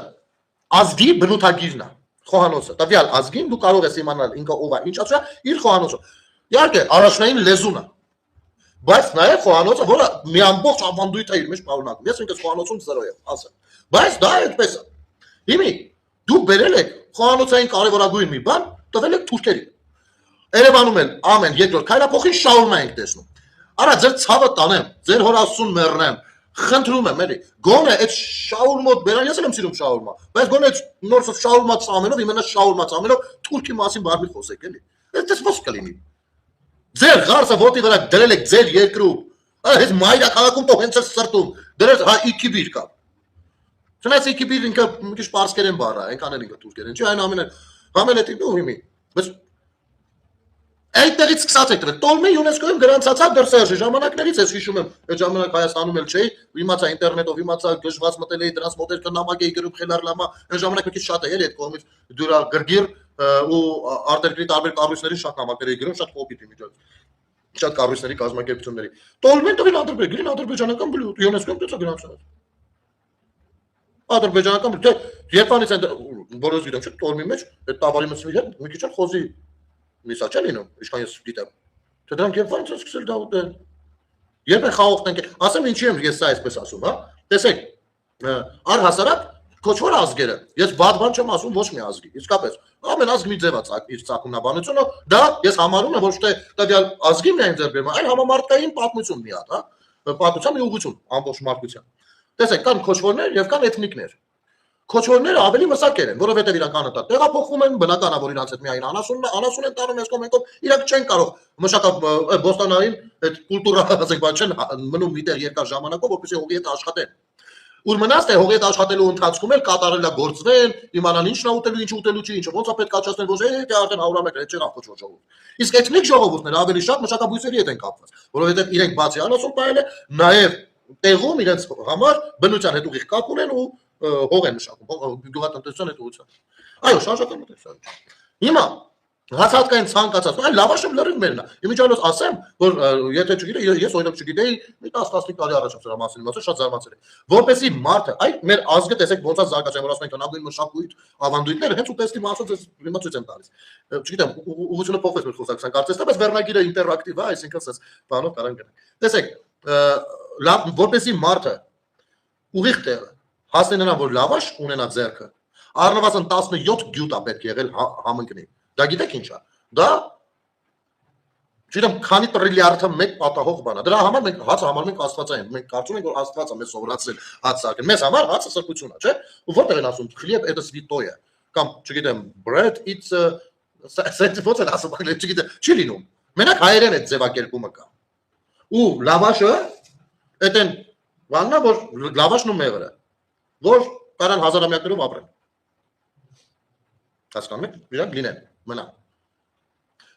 A: ազգի բնութագիրն է։ խոհանոցը, տվյալ ազգին դու կարող ես իմանալ ինքը ով է, ինչ ասա, իր խոհանոցը։ Իհարկե, առաջնային լեզուն է։ Բայց նաև խոհանոցը, որը մի ամբողջ ավանդույթ է իր մեջ պարունակում։ Ես ինքս խոհանոցում 0 եմ, ասեմ։ Բայց դա այդպես է։ Հիմի դուք բերել եք խոհանոցային կարևորագույն մի բան, տվել եք թուրքերին։ Երևանում էլ ամեն երկրորդ քայլափոխին շաուրմա ենք տեսնում։ Արա ձեր ցավը տանեմ, ձեր հոր Աստծուն մեռնեմ, խնդրում եմ, էլի։ Գոնե այդ շաուրմոտ բերան, ես էլ եմ սիրում շաուրմա, բայց գոնե այդ նոր շաուրմա ծամելով, իմենա շաուրմա ծամելով թուրքի մասին բառի խոսեք, էլի։ Այդպես ո՞ց կլինի։ Ձեր ղարսը ոտի վրա դրել եք ձեր երկրում, այս մայրաքաղաքում તો հենց է սրտում, դրել հա իքիբիր կա։ Չնայած իքիբիր ինքը մի քիչ պարսկերեն բառ է, այնքան էլ ինքը թուրքերեն չի, այնուամենայնիվ էտի դու հիմի։ Բայց այդտեղից սկսած եք դրել։ Տոլմի ՅՈՒՆԵՍԿՕ-ում գրանցած դեռ Սերժի ժամանակներից ես հիշում եմ, այդ ժամանակ Հայաստանում էլ չէի, իմացա ինտերնետով, իմացա գժված մտել էի դրանց մոդել նամակ էի գրում խելար լամա, այն ժամանակ մի քիչ շատ է էլի այդ կողմից դուրա գրգիր ու արտերկրի տարբեր կառույցների շատ նամակներ էի գրում, շատ կոպիտ միջոց։ Շատ կառույցների կազմակերպությունների։ Տոլմեն տվել Ադրբեջան, ադրբեջանական բլութ, ՅՈՒՆԵՍԿՕ-ում դեցա գրանցած։ Ադրբեջանական բլութ, երբանից են բոլորս գիտեմ, չէ՞ տոլմի մեջ, այդ տավարի մսվի հետ մի քիչ խոզի միսա չէ լինում, ինչքան ես գիտեմ։ Թե դրանք երբանից են սկսել դա ուտել։ Երբ են խաղողտ ենք, ասեմ ինչի եմ ես սա այսպես ասում, հա։ Տեսեք, առհասարակ Քոչվոր ազգերը, ես բադ բան չեմ ասում ոչ մի ազգի, իսկապես, ամեն ազգ մի ձև է իր ծագումնաբանությունը, դա ես համարում եմ ոչ թե տվյալ ազգի միայն ձեռք բերում, այլ համամարտկային պատմություն մի հատ, հա, պատմության մի ուղղություն ամբողջ մարդկության։ Տեսեք, կան քոչվորներ եւ կան էթնիկներ։ Քոչվորները ավելի մսակեր են, որովհետեւ իրանք անընդհատ տեղափոխվում են, բնական է որ իրանց հետ միայն անասուն են տանում ես կոմենտով, իրանք չեն կարող մշակած բոստանային այդ կուլտուրա ասենք բան չեն մնում միտեղ երկար ժամանակով, որպեսզի հողի հետ աշխատեն։ Ուր մնաց թե հողի հետ աշխատելու ընթացքում էլ կատարելա գործվեն, իմանան ինչն է ուտելու, ինչ ուտելու չի, ինչը ոնց է պետք աճացնել, ոչ թե արդեն 100 հետ չեն քոչվոր ժողովուրդ։ Իսկ էթնիկ ժողովուրդները ավելի շատ մշակաբույսերի հետ են կապված, որովհետեւ իրենք բացի անասուն պայել է, նաեւ տեղում իրենց համար բնության հետ ուղիղ կապ ունեն ու հող են մշակում, գյուղատնտեսության հետ ուղղությամբ։ Այո, շարժական մտածելակերպ։ Հիմա հացահատկային ցանկացած, այլ լավաշը լրիվ մերն է։ Իմիջիայլոց ասեմ, որ եթե չգիտեի, ես օրինակ չգիտեի, մի 10-15 տարի առաջ եմ սրա մասին իմացել, շատ զարմացել եմ։ Որպեսի մարդը, այ մեր ազգը տեսեք ոնց է զարգացել, որ ասում ենք հնագույն մշակույթ, ավանդույթները, հենց ուտեստի մասով ես հիմա ցույց եմ տալիս։ Չգիտեմ, ուղղությունը փոխվեց մեր խոսակցության կարծես թե, բայց վերնագիրը ինտերակտիվ է, այսինքն ասես բանով կարան գնանք։ Տեսեք, լավ, որպեսի մարդը ուղիղ տեղը հասնի նրան, որ լավաշ ունենա ձեռքը, առնվազն 17 գյուտ է պետք եղել համընկնի։ Դա գիտեք ինչ է։ Դա չգիտեմ, քանի տրիլիարդը մեկ պատահող բան է։ Դրա համար մենք հացը համարում ենք աստվածային։ Մենք կարծում ենք, որ Աստվածը մեզ սովորացրել հաց սարքել։ Մեզ համար հացը սրբություն է, չէ՞։ Ու որտեղ են ասում, «Хлеб это святое», կամ չգիտեմ, «bread it's ո՞նց են ասում, չգիտեմ, չի լինում։ Մենակ հայերեն այդ ձևակերպումը կա։ Ու լավաշը այդ են բանն է, որ լավաշն ու մեղրը, որ կարան հազարամյակներով ապրեն։ Հասկանում եք, իրանք լինեն, մնան։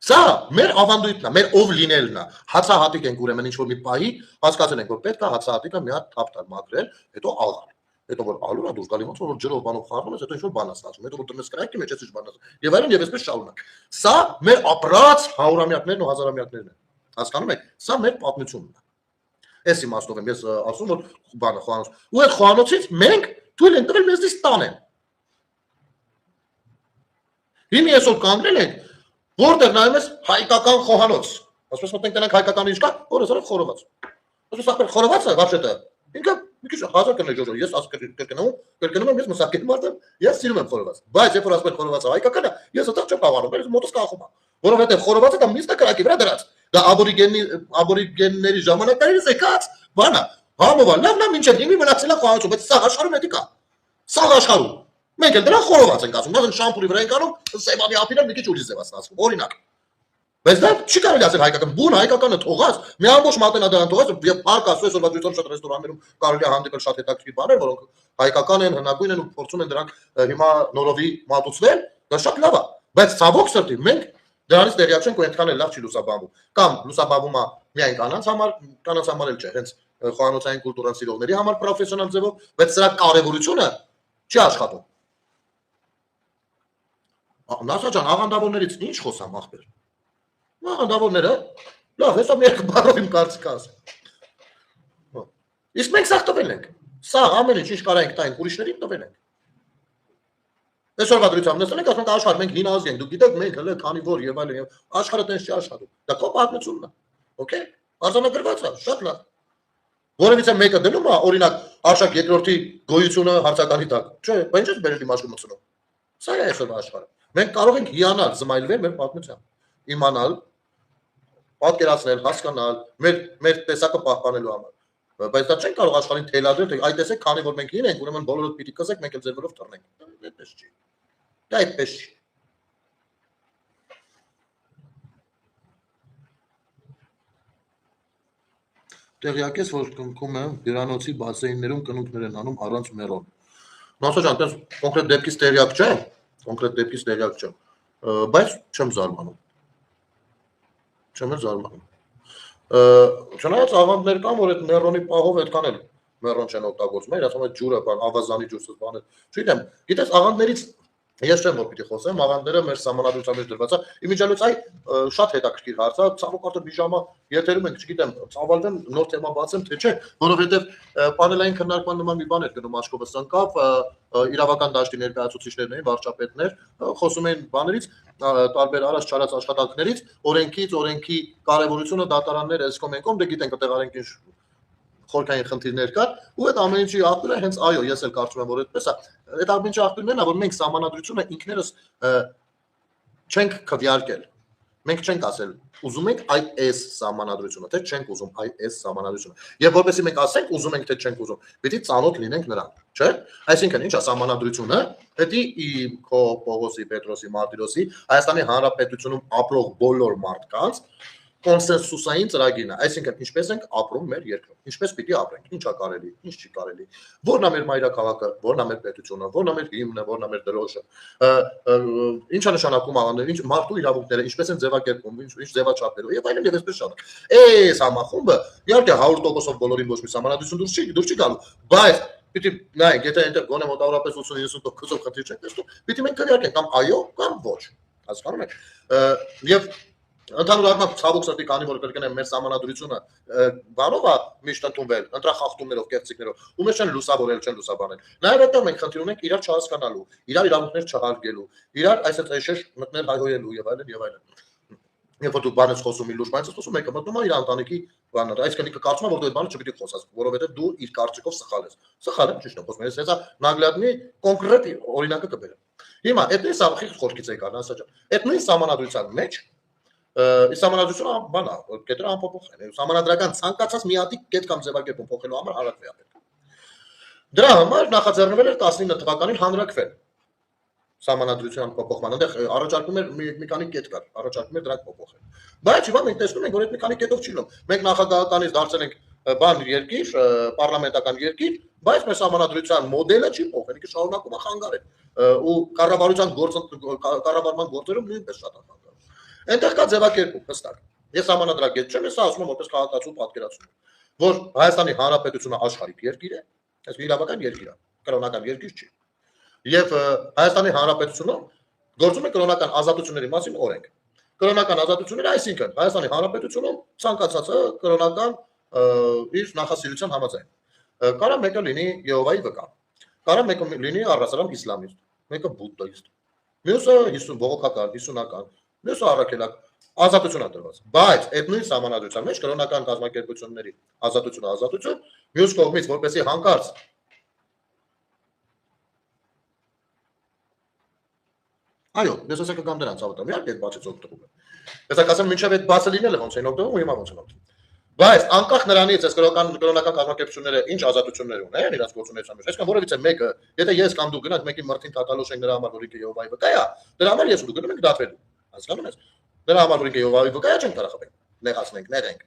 A: Սա մեր ավանդույթն է, մեր ով լինելն է։ Հացահատիկ ենք ուրեմն ինչ որ մի պահի հասկացել ենք, որ պետք է հացահատիկը մի հատ թափ տալ մաքրել, հետո աղալ։ Հետո որ ալուրա դուրս գալի ոնց որ ջրով բանով խառնում ես, հետո ինչ որ բան ասացում, հետո որ դրնես կրակի մեջ էս ինչ բան ասում։ Եվ այլն եւ այսպես շարունակ։ Սա մեր ապրած հարյուրամյակներն ու հազարամյակներն են։ Հասկանում եք, սա մեր պատմությունն է։ Այս իմաստով եմ ես ասում, որ բանը խոհանոց։ Ու այդ խոհանոցից մենք թույլ ենք տվել մեզնից տանեն։ Հիմա այսօր կանգնել ենք, որտեղ նայում ես հայկական խոհանոց։ Ասես մտենք տնենք հայկականը ինչ կա, որը սա խորոված։ Ասես ախպեր խորովածը վարշետը։ Ինքը մի քիչ հազար կներ ժոժո, ես կրկնում եմ, ես մսակել մարդ եմ, ես սիրում եմ խորոված։ Բայց երբ որ ասում են խորովածը հայկականը, ես այդտեղ չեմ խաղանում, ես մոտս կախում եմ։ Որովհետև խորովածը դա միստ է կրակի վրա դրած։ Դա աբորիգենների ժամանակներից եկած բան է։ Համովա, լավ, ինչեր հիմի մնացել է խոհանոցում, բայց սա աշխարհում էդի կա։ Սա աշխարհում։ Մենք էլ դրան խորոված ենք ասում, դեռ շամպուրի վրա ենք անում, սեվավի ապիրը մի քիչ ուրիշ ձև ասում, օրինակ։ Բայց դա չի կարելի ասել հայկական, բուն հայկականը թողած, մի ամբողջ մատենադարան թողած, եւ парք ասու այսօր վաճառություն շատ ռեստորաններում կարելի է հանդիպել շատ հետաքրքիր բաներ, որոնք հայկական են, հնագույն են ու փորձում են դրանք հիմա նորովի մատուցվել, դա շատ լավ է, բայց ցավոք սրտի մենք դրանից տեղյակ չենք ու այնքան էլ լավ չի լուսաբանվում։ Կամ լուսաբանվում է միայն կանանց համար էլ չէ, հենց խոհանոցային կուլտուրան սիրողների համար պրոֆեսիոնալ ձևով, բայց սրա կարևորությունը չի աշխատում։ Նասա ջան, աղանդավորներից ինչ խոսամ ախպեր։ Աղանդավորները, լավ, հեսա մի երկու բառով իմ կարծիքը ասեմ։ Իսկ մենք սաղ տվել ենք։ Սա ամեն ինչ կարա ենք տայինք ուրիշներին տվել ենք։ Այսօրվա դրությամբ նստել ենք, ասում ենք աշխարհ մենք հին ազգ ենք, դուք գիտեք մենք հələ քանի որ եւ այլն եւ աշխարհը տես չի աշխատում։ Դա քո պատմությունն է։ Okay։ Արձանագրված է, շատ լավ։ Որևիցե մեկը դնում է, օրինակ, Արշակ երկրորդի գոյությունը հարցականի տակ։ Չէ, բայց ինչ բերել իմաստունությունը։ Սա է այսօրվա աշխարհը։ Մենք կարող ենք հիանալ, զմայլվել մեր պատմությամբ, իմանալ, պատկերացնել, հասկանալ, մեր տեսակը պահպանելու համար։ Բայց դա չենք կարող աշխարհին թելադրել, թե այ տեսեք, քանի որ մենք հին ենք, ուրեմն բոլորդ պիտի կսեք, մենք էլ ձեր վրով թռնենք։ Այդպես չի։ Դա այդպես չի։ Տեղյակ ես, որ կնքում է հյուրանոցի բասեիններում կնունքներ են անում առանց մեռոն։ Նոսա ջան, դες կոնկրետ դեպքից տեղյակ չէ, կոնկրետ դեպքից տեղյակ չէ, բայց չեմ զարմանում։ Չեմ զարմանում։ Չնայած աղանդներ կան, որ այդ մեռոնի պահով այդքան էլ մեռոն չեն օգտագործում, իրաց համար ջուրը, բան, ավազանի ջուրսս բաներ։ Չգիտեմ, գիտես աղանդներից ես չեմ որ պիտի խոսեմ, աղանդները մեր սահմանադրության մեջ դրված է։ Իմիջիալից այ շատ հետաքրքիր հարց է, ցավոք արդեն մի ժամը եթերում ենք, չգիտեմ, ցավալվեմ նոր թեմա բացեմ, թե չէ, որովհետև պանելային քննարկման նման մի բան էր գնում Աշկովս անկապ, իրավական դաշտի ներկայացուցիչներն էին, վարչապետներ, խոսում էին բաներից, տարբեր առաջ չարած աշխատանքներից, օրենքի կարևորությունը դատարանները էսկոմենկոմ, դե գիտենք այդտեղ արենք ինչ խորքային խնդիրներ կար, ու այդ ամեն ինչի աղբյուրը հենց այո, ես էլ կարծում եմ, որ այդպես է։ Այդ ամեն ինչի աղբյուրն է, որ մենք սահմանադրությունը ինքներս չենք քվեարկել։ Մենք չենք ասել, ուզում ենք այս սահմանադրությունը, թե չենք ուզում այս սահմանադրությունը։ Եվ որովհետեւ մենք ասենք, ուզում ենք թե չենք ուզում, պիտի ծանոթ լինենք նրան, չէ՞։ Այսինքն, ինչ է սահմանադրությունը, դա քո Պողոսի, Պետրոսի, Մարտիրոսի, Հայաստանի Հանրապետությունում ապրող բոլոր մարդկանց կոնսենսուսային ծրագիրն է, այսինքն ինչպես ենք ապրում մեր երկրում, ինչպես պիտի ապրենք, ինչ է կարելի, ինչ չի կարելի, որն է մեր մայրաքաղաքը, որն է մեր պետությունը, որն է մեր հիմնը, որն է մեր դրոշը, ինչ է նշանակում աղանդները, ինչ մարդու իրավունքները, ինչպես են ձևակերպվում, ինչ ձևաչափերով եւ այլն եւ այսպես շատ։ Այս համախումբը իհարկե 100%-ով բոլորին ոչ մի սահմանադրություն դուրս չի գալու, բայց պիտի նայեք, եթե այնտեղ գոնե մոտավորապես 80-90%-ով խնդիր չենք տեսնում, պիտի մենք քվեարկենք կամ այո կամ ոչ, հասկանում եք։ Եվ ընդհանուր առմամբ ցավոք սրտի քանի որ կրկնեմ մեր սահմանադրությունը բանով է միշտ ընդունվել ընտրախախտումներով կեղծիքներով ու մեզ չեն լուսավորել չեն լուսաբանել նաև այդտեղ մենք խնդիր ունենք իրար չհասկանալու իրար իրավունքներ չհարգելու իրար այսպես շեշ մտնել հայհոյելու եւ այլն երբ որ դու բանից խոսում մի լուրջ բանից խոսում մեկը մտնում է իր ընտանիքի բանը այսինքն ինքը կարծում է որ դու այդ բանը չպիտի խոսաս որովհետեւ դու իր կարծիքով սխալ ես ճիշտ է խոսում ես հեսա նագլադնի կոնկրետ օրինակը կբերեմ հիմա այդ նույն սահմանի խորքից եկան ասա ջան այդ նույն սահմանադրության մեջ Սահմանադրությունը բան է, կետերը անփոփոխ են։ Սահմանադրական ցանկացած մի հատիկ կետ կամ ձևակերպում փոխելու համար հանրակրվի է պետք։ Դրա համար նախաձեռնվել էր 19 թվականին հանրակրվել։ Սահմանադրության փոփոխման, այնտեղ առաջարկում էր մի քանի կետ կար, առաջարկում էր դրանք փոփոխել։ Բայց հիմա մենք տեսնում ենք, որ այդ մի քանի կետով չի լինում։ Մենք նախագահականից դարձել ենք բան երկիր, պարլամենտական երկիր, բայց մեր սահմանադրության մոդելը չի փոխել, ինքը շարունակում է խանգարել։ Ու կառավարման գործերում նույնպես շատ է խանգարում։ Այնտեղ կա ձևակերպում հստակ։ Ես համանadrագետ չեմ, ես ասում եմ որպես քաղաքացու պատկերացում, որ Հայաստանի Հանրապետությունը աշխարհիկ երկիր է, այս իրավական երկիր է, կրոնական երկիր չի։ Եվ Հայաստանի Հանրապետությունում գործում է կրոնական ազատությունների մասին օրենք։ Կրոնական ազատությունները, այսինքն Հայաստանի Հանրապետությունում ցանկացածը կրոնական իր նախասիրության համաձայն։ Կարա մեկը լինի Եհովայի վկա, կարա մեկը լինի առասարակ իսլամիստ, մեկը բուդդայիստ, մյուսը բողոքական, հիսունական Մյուսը առաքելակ ազատություն է տրված, բայց այդ նույն սահմանադրության մեջ կրոնական կազմակերպությունների ազատություն, մյուս կողմից որպեսզի հանկարծ այո, ես ասեմ կգամ դրանց ավտամ, իհարկե այդ բացից օգտվում եմ։ Ես ասեմ մինչև այդ բացը լինելը ոնց են օգտվում ու հիմա ոնց են օգտվում։ Բայց անկախ նրանից այս կրոնական կազմակերպությունները ինչ ազատություններ ունեն իրաց գործունեության մեջ, այսինքն որևիցե մեկը, եթե ես կամ դու գնանք մեկի մրթին կատալոշ ենք նրա համար որ ինքը Եհովայի վկա է, դրա համար ես ու դու գնում ենք դատվելու։ Հասկանում ես։ Դրա համար որ ինքը Եհովայի վկա չենք կարող խփենք, նեղացնենք, նեղենք։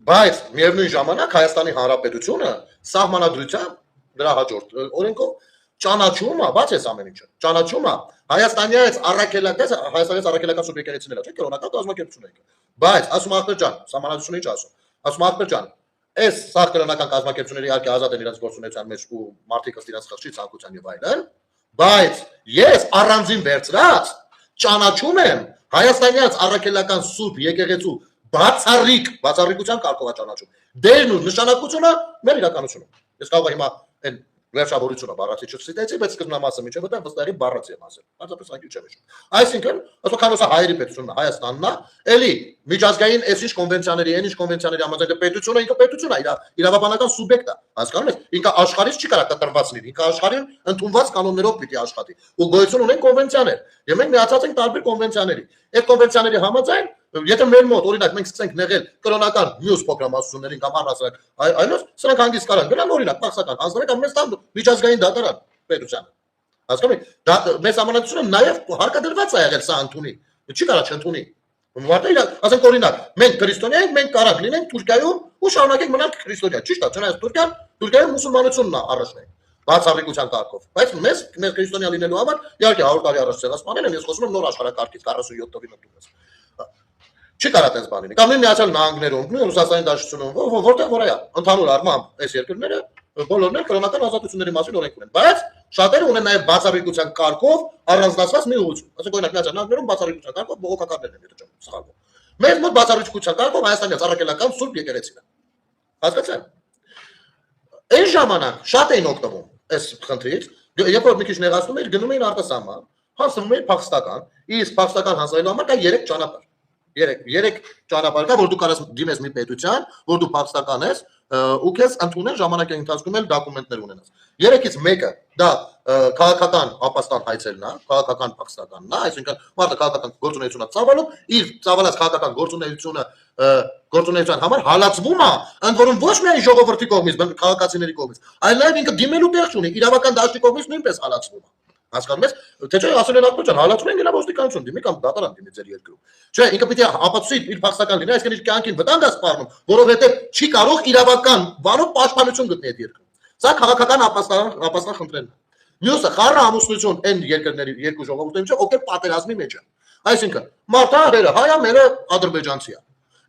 A: Բայց միևնույն ժամանակ Հայաստանի Հանրապետությունը սահմանադրությամբ դրա հաջորդ օրենքով ճանաչում է, բաց էս ամեն ինչը։ Ճանաչում է Հայաստանից առաքելական սուբյեկտներից չէ, կրոնական կազմակերպություն է։ Բայց ասում ախպեր ջան, սահմանադրությունը ինչ ասում։ Ասում ախպեր ջան, այս սա կրոնական կազմակերպությունները իհարկե ազատ են իրենց գործունեության մեջ ու մարդիկ ըստ իրենց խղճի ցանկության եւ այլն, բայց ես առանձին վերցրած ճանաչում եմ Հայաստանից առաքելական սուրբ եկեղեցու բացառիկության կարգով ճանաչում։ Դերն ու նշանակությունը մեր իրականությունում։ Ես կարող եմ հիմա այն վերջավորությունը բառացի չցիտեցի, բայց սկզբնամասը միջև դա վստահի բառացի եմ ասել։ Հատկապես անգիր չեմ հիշում։ Այսինքն, ասո քանոսա հայերի պետությունն Հայաստանն է, էլի միջազգային այսինչ կոնվենցիաների, այնինչ կոնվենցիաների համաձայն պետությունը ինքը պետություն է, իրավաբանական սուբյեկտ է, հասկանում եք, ինքը աշխարհից չի կարող կտրված լինի, ինքը աշխարհին ընդունված կանոններով պիտի աշխատի։ Ու գոյություն ունեն կոնվենցիաներ, եւ մենք միացած ենք տարբեր կոնվենցիաների։ Այդ կոնվենցիաների համաձայն եթե մեր մոտ օրինակ մենք սկսենք նեղել կրոնական մյուս փոքրամասնություններին կամ առհասարակ այլոց, սրանք հանգիստ կարան գնան օրինակ պարսական հանձնարարական կամ մեզ տան միջազգային դատարան պետությանը։ Հասկանում եք, դա մեզ համանadությունը նաև հարկադրված է եղել սա ընդունի, չի կարա չընդունի։ Մարդը ասենք օրինակ, մենք քրիստոնյա ենք, մենք կարող լինենք Թուրքիայում ու շարունակենք մնալ քրիստոնյա, ճիշտ է, չնայած Թուրքիայում մուսուլմանությունն է առաջնային, բացառիկության կարգով, բայց մեզ քրիստոնյա լինելու համար իհարկե 100 տարի առաջ ցեղասպանել են, ես խոսում եմ նոր աշխարհակարգից 47 տվին ընդունած։ Չի կարա տես բան լինի, կամ Միացյալ Նահանգներում, Ռուսաստանի Դաշնությունում, որտեղ որ է, ընդհանուր առմամբ այս երկրները բոլորն էլ կրոնական ազատությունների մասին օրենք ունեն, բայց շատերը ունեն նաև բացառիկության կարգով առանձնացված մի ուղղություն։ Ասենք օրինակ Միացյալ Նահանգներում բացառիկության կարգով բողոքականներն են, եթե չեմ սխալվում։ Մեր մոտ բացառիկության կարգով Հայաստանի առաքելական Սուրբ եկեղեցին է։ Հասկացա՞ք։ Այն ժամանակ շատ էին օգտվում այս խնդրից, երբ որ մի քիչ նեղացնում էր, գնում էին արտասահման, հասնում էին փախստական, իսկ փախստական հանձնելու համար կա 3 ճանապարհ։ 3 ճանապարհ կա, որ դու կարաս դիմես մի պետության, որ դու փախստական ես, ու քեզ ընդունել ժամանակի ընթացքում էլ դոկումենտներ ունենաս։ 3-ից մեկը դա քաղաքական ապաստան հայցելն է, քաղաքական փախստականն է, այսինքն մարդը քաղաքական գործունեություն է ծավալում, իր ծավալած քաղաքական գործունեության համար հալածվում է, ընդ որում ոչ միայն ժողովրդի կողմից, քաղաքացիների կողմից, այլ նաև ինքը դիմելու տեղ չունի, իրավական դաշտի կողմից նույնպես հալածվում է։ Հասկանում ես, թե չէ ասել են ակնոջան հալածում են գնա ոստիկանություն դիմի կամ դատարան դիմի ձեր երկրում։ Չէ, ինքը պիտի ապացուցի իր փախստական լինի, այսինքն իր կյանքին վտանգ է սպառնում, որովհետև չի կարող իրավական բանով պաշտպանություն գտնել այդ երկրում։ Սա քաղաքական ապաստան խնդրելն է։ Մյուսը խառը ամուսնություն այն երկրների երկու ժողովուրդների միջև, ովքեր պատերազմի մեջ են։ Այսինքն մարդը հայերը հայ է, մերը ադրբեջանցի է։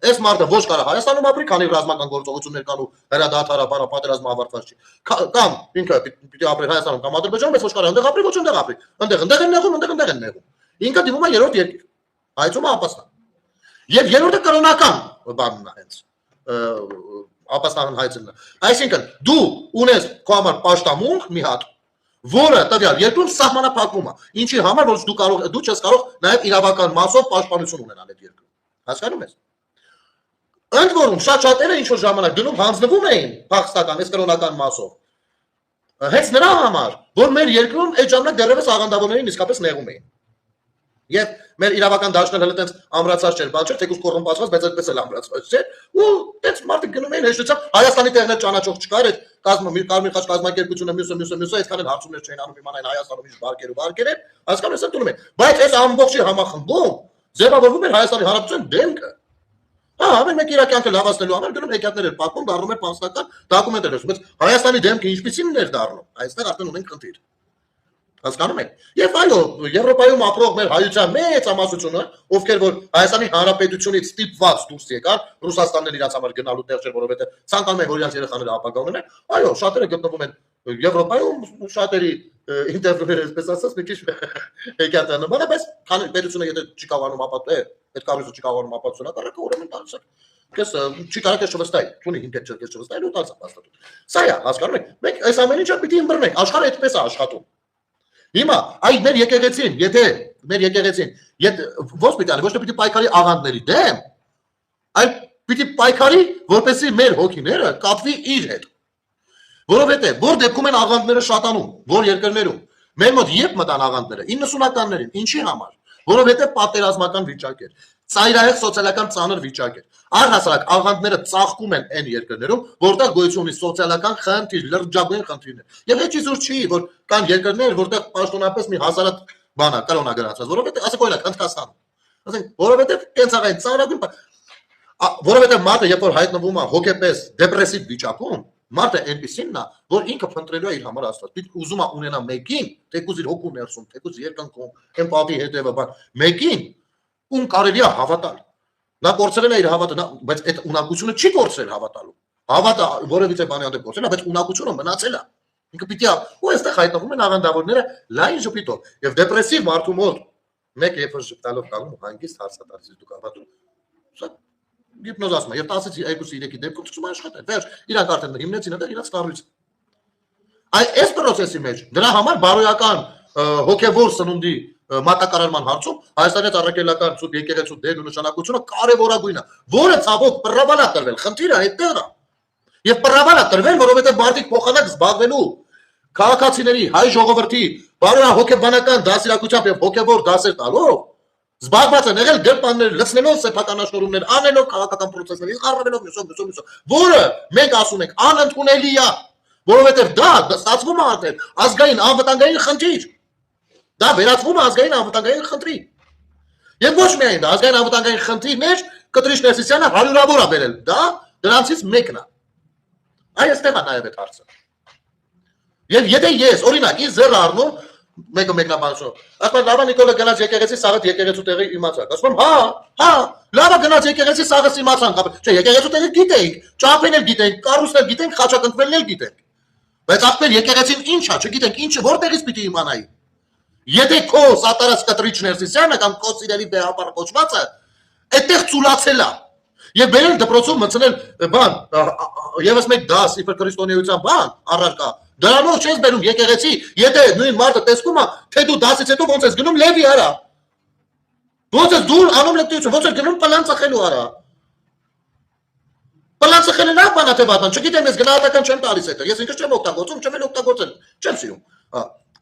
A: Այս մարդը ոչ կարող Հայաստանում ապրի, քանի ռազմական գործողություններ կան ու հրադադարաբար պատերազմը ավարտված չի։ Կամ ինքը պիտի ապրի Հայաստանում կամ Ադրբեջանում, բայց ոչ կարող այնտեղ ապրի, ոչ այնտեղ ապրի։ Այնտեղ են նեղում, այնտեղ են նեղում։ Ինքը դիմում է երրորդ երկիր։ Այցում է ապաստան։ Եվ երրորդը կրոնական բանն է հենց ապաստան հայցելն է։ Այսինքն դու ունես քո համար պաշտամունք մի հատ, որը տվյալ երկրում սահմանափակվում է։ Ինչի համար որ դու չես կարող նաև իրավական մասով պաշտպանություն ունենալ այդ երկրում։ Հասկանում ես։ Ընդ որում շատ-շատերը ինչ որ ժամանակ գնում հանձնվում էին փախստական, այս կրոնական մասով։ Հենց նրա համար, որ մեր երկրում այդ ժամանակ դեռևս աղանդավորներին իսկապես նեղում էին։ Եվ մեր իրավական դաշտն հենց այդպես ամրացած չէր, բան չէ, թեկուզ կոռումպացված, բայց այդպես էլ ամրացված չէ։ Ու այդպես մարդիկ գնում էին հեշտությամբ Հայաստանի տեղներ ճանաչող չկար, այդ Կարմիր խաչ կազմակերպությունը, մյուսը, այդքան էլ հարցումներ չէին անում իմանային Հայաստանում ինչ բարգեր են, հասկանում ես, ընդունում են։ Բայց այս ամբողջի համախմբում ձևավորվում էր Հայաստանի Հանրապետության դեմքը։ Ամեն մեկ իր կյանքը լավացնելու համար գնում հեքիաթներ էր պատմում, դառնում էր փաստական դոկումենտներ էր, բայց Հայաստանի դեմքը ինչպիսին էր դառնում, այստեղ արդեն ունենք խնդիր։ Հասկանում եք։ Եվ այո, Եվրոպայում ապրող մեր հայության մեծ ամասությունը, ովքեր որ Հայաստանի Հանրապետությունից ստիպված դուրս եկան, Ռուսաստանն էլ իրաց համար գնալու տեղ չէր, որովհետև ցանկանում են որ իրաց երեխաները ապագա ունենան, այո, շատերը գտնվում են Եվրոպայում, շատերի ինտերվյուները այսպես ասած մի քիչ հեքիաթանման է, բայց քանի պետությունը եթե չի կարողանում ապատել, այդ կառույցը չի կարողանում ապացուցել հակառակը, ուրեմն տալիս է։ Քեզ չի կարող քեզ չվստահի, ունի հիմք քեզ չվստահի ու տալիս է հաստատում։ Սա է, հասկանում եք։ Մենք այս ամեն ինչը պիտի ըմբռնենք, աշխարհը այդպես է աշխատում։ Հիմա այ մեր եկեղեցին, եթե մեր եկեղեցին, ոչ պիտի ոչ թե պիտի պայքարի աղանդների դեմ, այլ պիտի պայքարի, որպեսզի մեր հոգիները կապվի իր հետ։ Որովհետև որ դեպքում են աղանդները շատանում, որ երկրներում, մեր մոտ երբ մտան աղանդները 90-ականներին, ինչի համար, որովհետև պատերազմական վիճակ էր, ծայրահեղ սոցիալական ծանր վիճակ էր, առհասարակ աղանդները ծաղկում են այն երկրներում, որտեղ գոյություն ունի սոցիալական խնդիր, լրջագույն խնդիրներ, եւ հեչ իզուր չի, որ կան երկրներ, որտեղ պաշտոնապես մի հազարատ բան է, կրոնա գրանցած, որովհետև ասենք օրինակ Հնդկաստանում, ասենք որովհետև կենցաղային ծանրագույն, որովհետև մարդը երբ որ հայտնվում է հոգեպես դեպրեսիվ վիճակում, մարդը այնպեսինն է, որ ինքը փնտրելու է իր համար Աստված։ Պիտի ուզում է ունենա մեկին, թեկուզ իր հոգու ներսում, թեկուզ երկնքում, էմպաթի հետևը, բան, մեկին, ում կարելի է հավատալ։ Նա կորցրել է իր հավատը, բայց այդ ունակությունը չի կորցրել հավատալու։ Հավատը որևիցե բանի հանդեպ կորցրել է, բայց ունակությունը մնացել է։ Ինքը պիտի ու այստեղ հայտնվում են աղանդավորները լայն ժպիտով եւ դեպրեսիվ մարդու մոտ մեկ երբ ժպտալով կանգնում հանգիստ հարցատարից դուք հավատում։ Սա Գիպնոզ ասում է, եւ 10-ից 2-3-ի դեպքում ցույց աշխատել։ Վերջ, իրանք արդեն հիմնեցին այդ իրաց կառույցը։ Այս process-ի մեջ դրա համար բարոյական հոգևոր սնունդի մատակարարման հարցում Հայաստանի առաքելական ցույց եկեղեցու դերն ու նշանակությունը կարևորագույն է, որը ցավոք պրավալա տրվել, խնդիրը այդտեղն է։ Եվ պրավալա տրվել, որովհետև մարդիկ փոխանակ զբաղվելու քաղաքացիների, հայ ժողովրդի բարոյահոգեբանական դասիրակությամբ եւ հոգևոր դասեր տալով զբաղված են եղել գրպաններ լցնելով սեփականաշնորհումներ, անելով քաղաքական process-ների, առավելով մյուսով, որը մենք ասում ենք անընդունելի է, որովհետև դա ստացվում է արդեն ազգային անվտանգային խնդիր։ Դա վերածվում է ազգային անվտանգային խնդրի։ Եվ ոչ միայն դա, ազգային անվտանգային խնդիրներ Կտրիշ Ներսիսյանը հարյուրավոր է բերել, դա դրանցից մեկն է։ Այստեղ է նաև այդ հարցը։ Եվ եթե ես, օրինակ, ինձ ձեռ առնում մեկը մեկնաբանություն, ասում եմ լավա Նիկոլը գնաց եկեղեցի սաղդ եկեղեցու տեղի իմացանք, ասում եմ հա, լավա գնաց եկեղեցի սաղդ իմացանք, չէ, եկեղեցու տեղի գիտենք, ճապեն էլ գիտենք, կառույցն էլ գիտենք, խաչակնքվելն էլ գիտենք, բայց ախպեր եկեղեցին ինչ է, չգիտենք ինչը, որտեղից պիտի իմանայի։ Եթե քո սատարած Կտրիչ Ներսիսյանը կամ քո սիրելի բեհապար կոչվածը այդտեղ ծուլացել է եւ բերել դպրոցում մտցնել բան եւս մեկ դաս իբր քրիստոնեության բան առարկա դրանով չես բերում եկեղեցի եթե նույն մարդը տեսնում է թե դու դասից հետո ոնց ես գնում լևի արա ոնց ես դու անում լեկտիություն ոնց ես գնում պլան ծխելու արա պլան ծխելը լավ բան է թե վատ բան չգիտեմ ես գնահատական չեմ տալիս այդտեղ ես ինքս չեմ օգտագործում չեմ էլ օգտագործել չեմ սիրում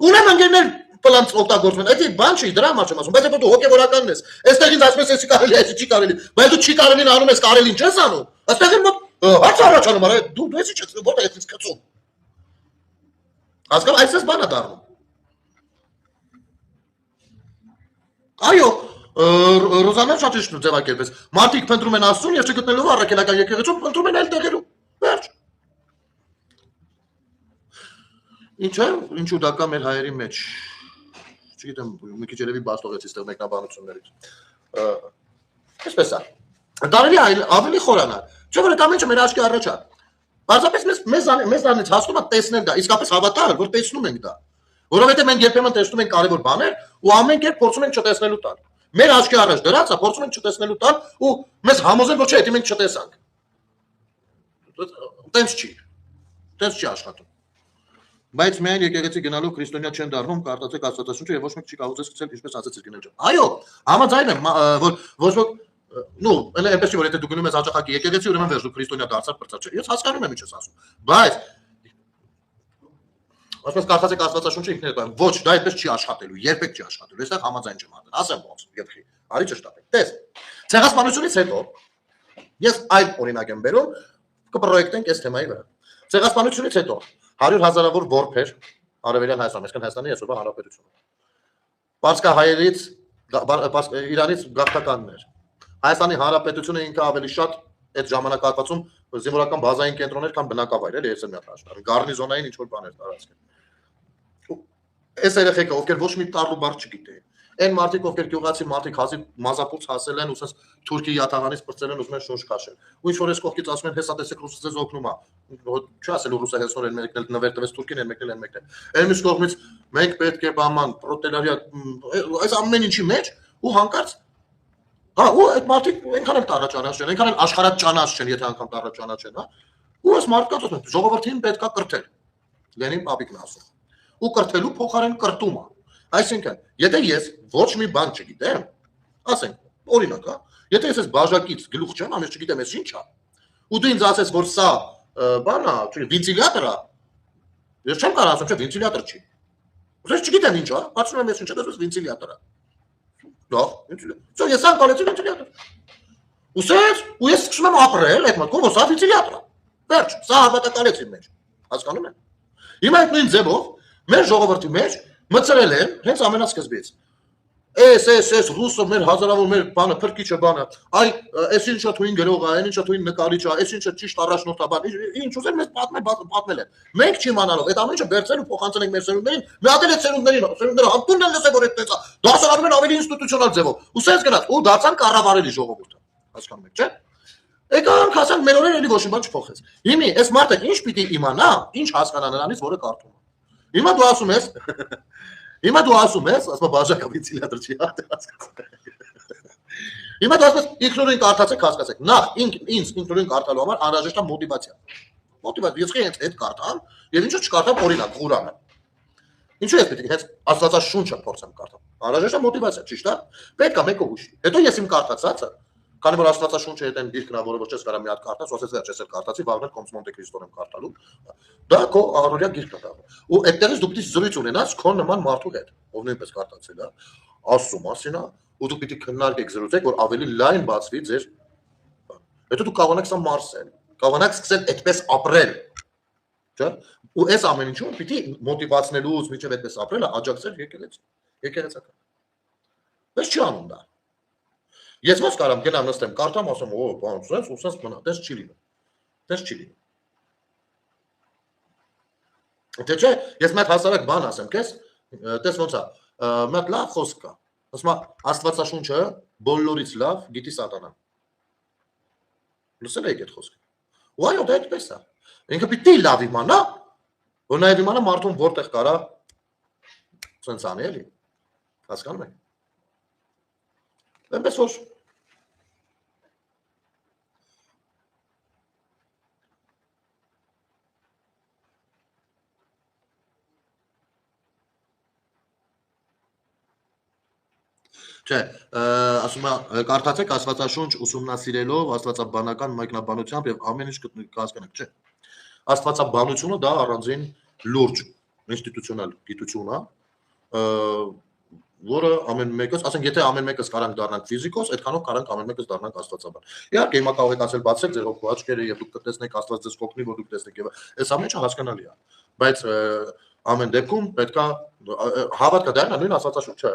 A: ուրեմն ընկերներ պլան օգտագործում են, այդ բան չի, դրա համար չեմ ասում, բայց դու հոգևորականն ես, այստեղ ինձ ասում ես, էսի կարելի, էսի չի կարելի, բայց դու չի կարելին անում ես, կարելին չես անում, այստեղ էլ մոտ հարց առաջանում, դու էսի չես, որտեղ ես ինձ կծում։ Հասկանում, այսպես բան է դառնում։ Այո, Ռոզանան շատ ճիշտ ձևակերպեց, մարդիկ փնտրում են Աստծուն եւ չգտնելով առաքելական եկեղեցում, փնտրում են այլ տեղերում, վերջ։ Ինչ է, ինչու դա կա մեր հայերի մեջ։ Չգիտեմ, մի քիչ երևի բաստողեցի ստեղ մեկնաբանություններից։ Այսպես է։ Դարելի ավելի խորանա։ Չէ՞ որ այդ ամենը մեր աչքի առաջ է։ Պարզապես մեզ դառնից հասնում է տեսնել դա, իսկապես հավատալ, որ տեսնում ենք դա։ Որովհետև մենք երբեմն տեսնում ենք կարևոր բաներ ու ամեն կերպ փորձում ենք չտեսնելու տալ։ Մեր աչքի առաջ դրած է, փորձում ենք չտեսնելու տալ ու մեզ համոզել որ չէ, դա մենք չտեսանք։ Տենց չի։ Տենց չի աշխատում։ Բայց միայն եկեղեցի գնալով քրիստոնյա չեն դառնում, կարդացեք Աստվածաշունչը եւ ոչ մեկ չի կարող ձեզ սկսել ինչպես ասացիք գնել։ Այո, համաձայն եմ, որ ոչ ոք, նո, այնպես չի որ եթե դու գնում ես հաճախակի եկեղեցի, ուրեմն վերջ դու քրիստոնյա դարձար բրծած չէ։ Ես հասկանում եմ ինչ ես ասում։ Բայց ասես կարդացեք Աստվածաշունչը ինքներդ, ոչ, դա այդպես չի աշխատելու, երբեք չի աշխատելու։ Այստեղ համաձայն չեմ անդեն։ Ասեմ ոնց, եթի։ Արի չշտապեք։ Տես։ Ցեղասպանությունից հետո ես այլ օրինակ եմ բերում, կպրոյեկտենք այս թեմայի վրա։ Ցեղասպանությունից հետո 100,000-ավոր որբեր Արևելյան Հայաստանում, այսինքն Հայաստանի այսօրվա հանրապետությունը։ Պարսկահայերից, Իրանից գաղթականներ։ Հայաստանի հանրապետությունը ինքը ավելի շատ այդ ժամանակահատվածում զինվորական բազային կենտրոններ կամ բնակավայր էր, ես եմ միացել։ Գառնիզոնային ինչ որ բաներ տարածքել։ Այս երեխեքը, ովքեր ոչ մի տառ ու բառ չգիտեն, այն մարդիկ, ովքեր գյուղացի մարդիկ մազապուց հասել են, ուսած Թուրքիի յաթաղանից պրծել են, ուզում են շունչ քաշել։ Ու ինչ որ այս կողքից ասում են, հեսա տեսեք ռուսը ձեզ օգնում է։ Չի ասել ռուսը հեսօր են մեկնել նվեր տվեց Թուրքին են մեկնել են մեկնել։ Այն մյուս կողմից մենք պետք է բաման պրոտելարիատ այս ամեն ինչի մեջ ու հանկարծ հա ու այդ մարդիկ այնքան էլ տարաճանաչ չեն, այնքան էլ աշխարհաճանաչ չեն, եթե անգամ տարաճանաչ են, հա։ Ու այս մարդկանց ասում են, ժողովրդին պետք է կրթել։ Լենին պապիկն ասում։ Ու կրթելու փոխարեն կրտում է։ Այսինքն, եթե ես ոչ մի բան չգիտեմ, ասենք, օրինակ, հա, եթե ես այս բաժակից գլուխ չեմ, ամեն չգիտեմ ես ինչ է։ Ու դու ինձ ասես, որ սա բան է, վենտիլյատոր է։ Ես չեմ կարող ասեմ, չէ, վենտիլյատոր չի։ Ես չգիտեմ ինչ է, ասում եմ ես ինչ է, դա վենտիլյատոր է։ Լավ, վենտիլյատոր։ Ես անկալեցի վենտիլյատոր։ Ուսես, ու ես սկսում եմ ապրել այդ մտքով, որ սա վենտիլյատոր է։ Վերջ, սա հավատալից իմ մեջ։ Հասկանում եք։ Հիմա այդ նույն ձևով մեր ժողովրդի մեջ մտցրել են հենց ամենասկզբից։ Էս ռուսը մեր հազարավոր մեր բանը փրկիչը բանը, այ էս ինչա թույն գրող է, ինչա թույն նկարիչ է, էս ինչա ճիշտ առաջնորդ է բան, ինչ ուզեն մեզ պատմել են։ Մենք չիմանալով այդ ամեն ինչը վերցրել ու փոխանցել ենք մեր սերունդներին, մի հատ էլ այդ սերունդները համտուն են լսել որ այդպես է, դասարանում են ավելի ինստիտուցիոնալ ձևով։ Ու սենց գնաց, ու դարձան կառավարելի ժողովուրդը։ Հասկանում եք, չէ՞։ Եկան հասան մեր օրերը էլի ոչ մի բան չփոխեց։ Հիմա այս մարդը ինչ պիտի իմանա, ինչ հասկանա նրանից, որը կարդում է։ Հիմա դու ասում ես, ասում բաժակը վենտիլյատոր չի հասկացել։ Հիմա դու ասում ես ինքնուրույն կարդացեք, հասկացեք։ Նախ ինձ ինքնուրույն կարդալու համար անհրաժեշտ է մոտիվացիա։ մոտիվացիա, ես հենց այդ կարդամ, եւ ինչու չկարդամ օրինակ Ղուրանը։ Ինչու ես պետք է հենց Աստվածաշունչը փորձեմ կարդամ։ Անհրաժեշտ է մոտիվացիա, ճիշտ է։ Պետք է մեկը հուշի։ Հետո ես իմ կարդացածը, քանի որ Աստվածաշունչը հետ են դիրքն, որը ոչ ես կարա մի հատ կարդաս, ասես վերջ ես կարդացի, վաղներ Կոմս Մոնտե Քրիստոն եմ կարդալու։ Դա քո առօրյա գիրքն է դառնում։ Ու այդտեղից դու պիտի զրույց ունենաս քո նման մարդու հետ, ով նույնպես կարդացել է, Աստծո մասին է, ու դու պիտի քննարկեք, զրուցեք, որ ավելի լայն բացվի ձեր։ Հետո դու կարողանաք սա մարսել, կարողանաք սկսել այդպես ապրել։ Չէ՞։ Ու այս ամեն ինչը պիտի մոտիվացնելուց միջև այդպես ապրելը աջակցել եկեղեցական։ Բայց չի անում դա։ Ես ո՞նց կարամ գնամ նստեմ, կարդամ, ասեմ, օ, բան, սենց մնա, դες չի լինում։ Դες չի լինում։ Թե չէ, ես մի հատ հասարակ բան ասեմ, քեզ, դες ոնց է, մի հատ լավ խոսք կա։ Ասում է, Աստվածաշունչը բոլորից լավ գիտի սատանան։ Լսել եք այդ խոսքը։ Ու այո, դա այդպես է։ Ինքը պիտի լավ իմանա, որ նաև իմանա մարդուն որտեղ կարա սենց անի էլի։ Հասկանում եք։ Այնպես որ Չէ, ասում է, կարդացեք Աստվածաշունչ ուսումնասիրելով, աստվածաբանական մեկնաբանությամբ եւ ամեն ինչ կհասկանաք, չէ։ Աստվածաբանությունը դա առանձին լուրջ ինստիտուցիոնալ գիտություն է, որը ամեն մեկս, ասենք, եթե ամեն մեկս կարանք դառնանք ֆիզիկոս, այդքանով կարանք ամեն մեկս դառնանք աստվածաբան։ Իհարկե, հիմա կարող եք ասել բացեք ձեր հոգու աչքերը եւ դուք կտեսնեք Աստված ձեզ կօգնի, որ դուք տեսնեք եւ այս ամեն ինչը հասկանալի է։ Բայց ամեն դեպքում պետքա հավատքը դա նույն Աստվածաշունչը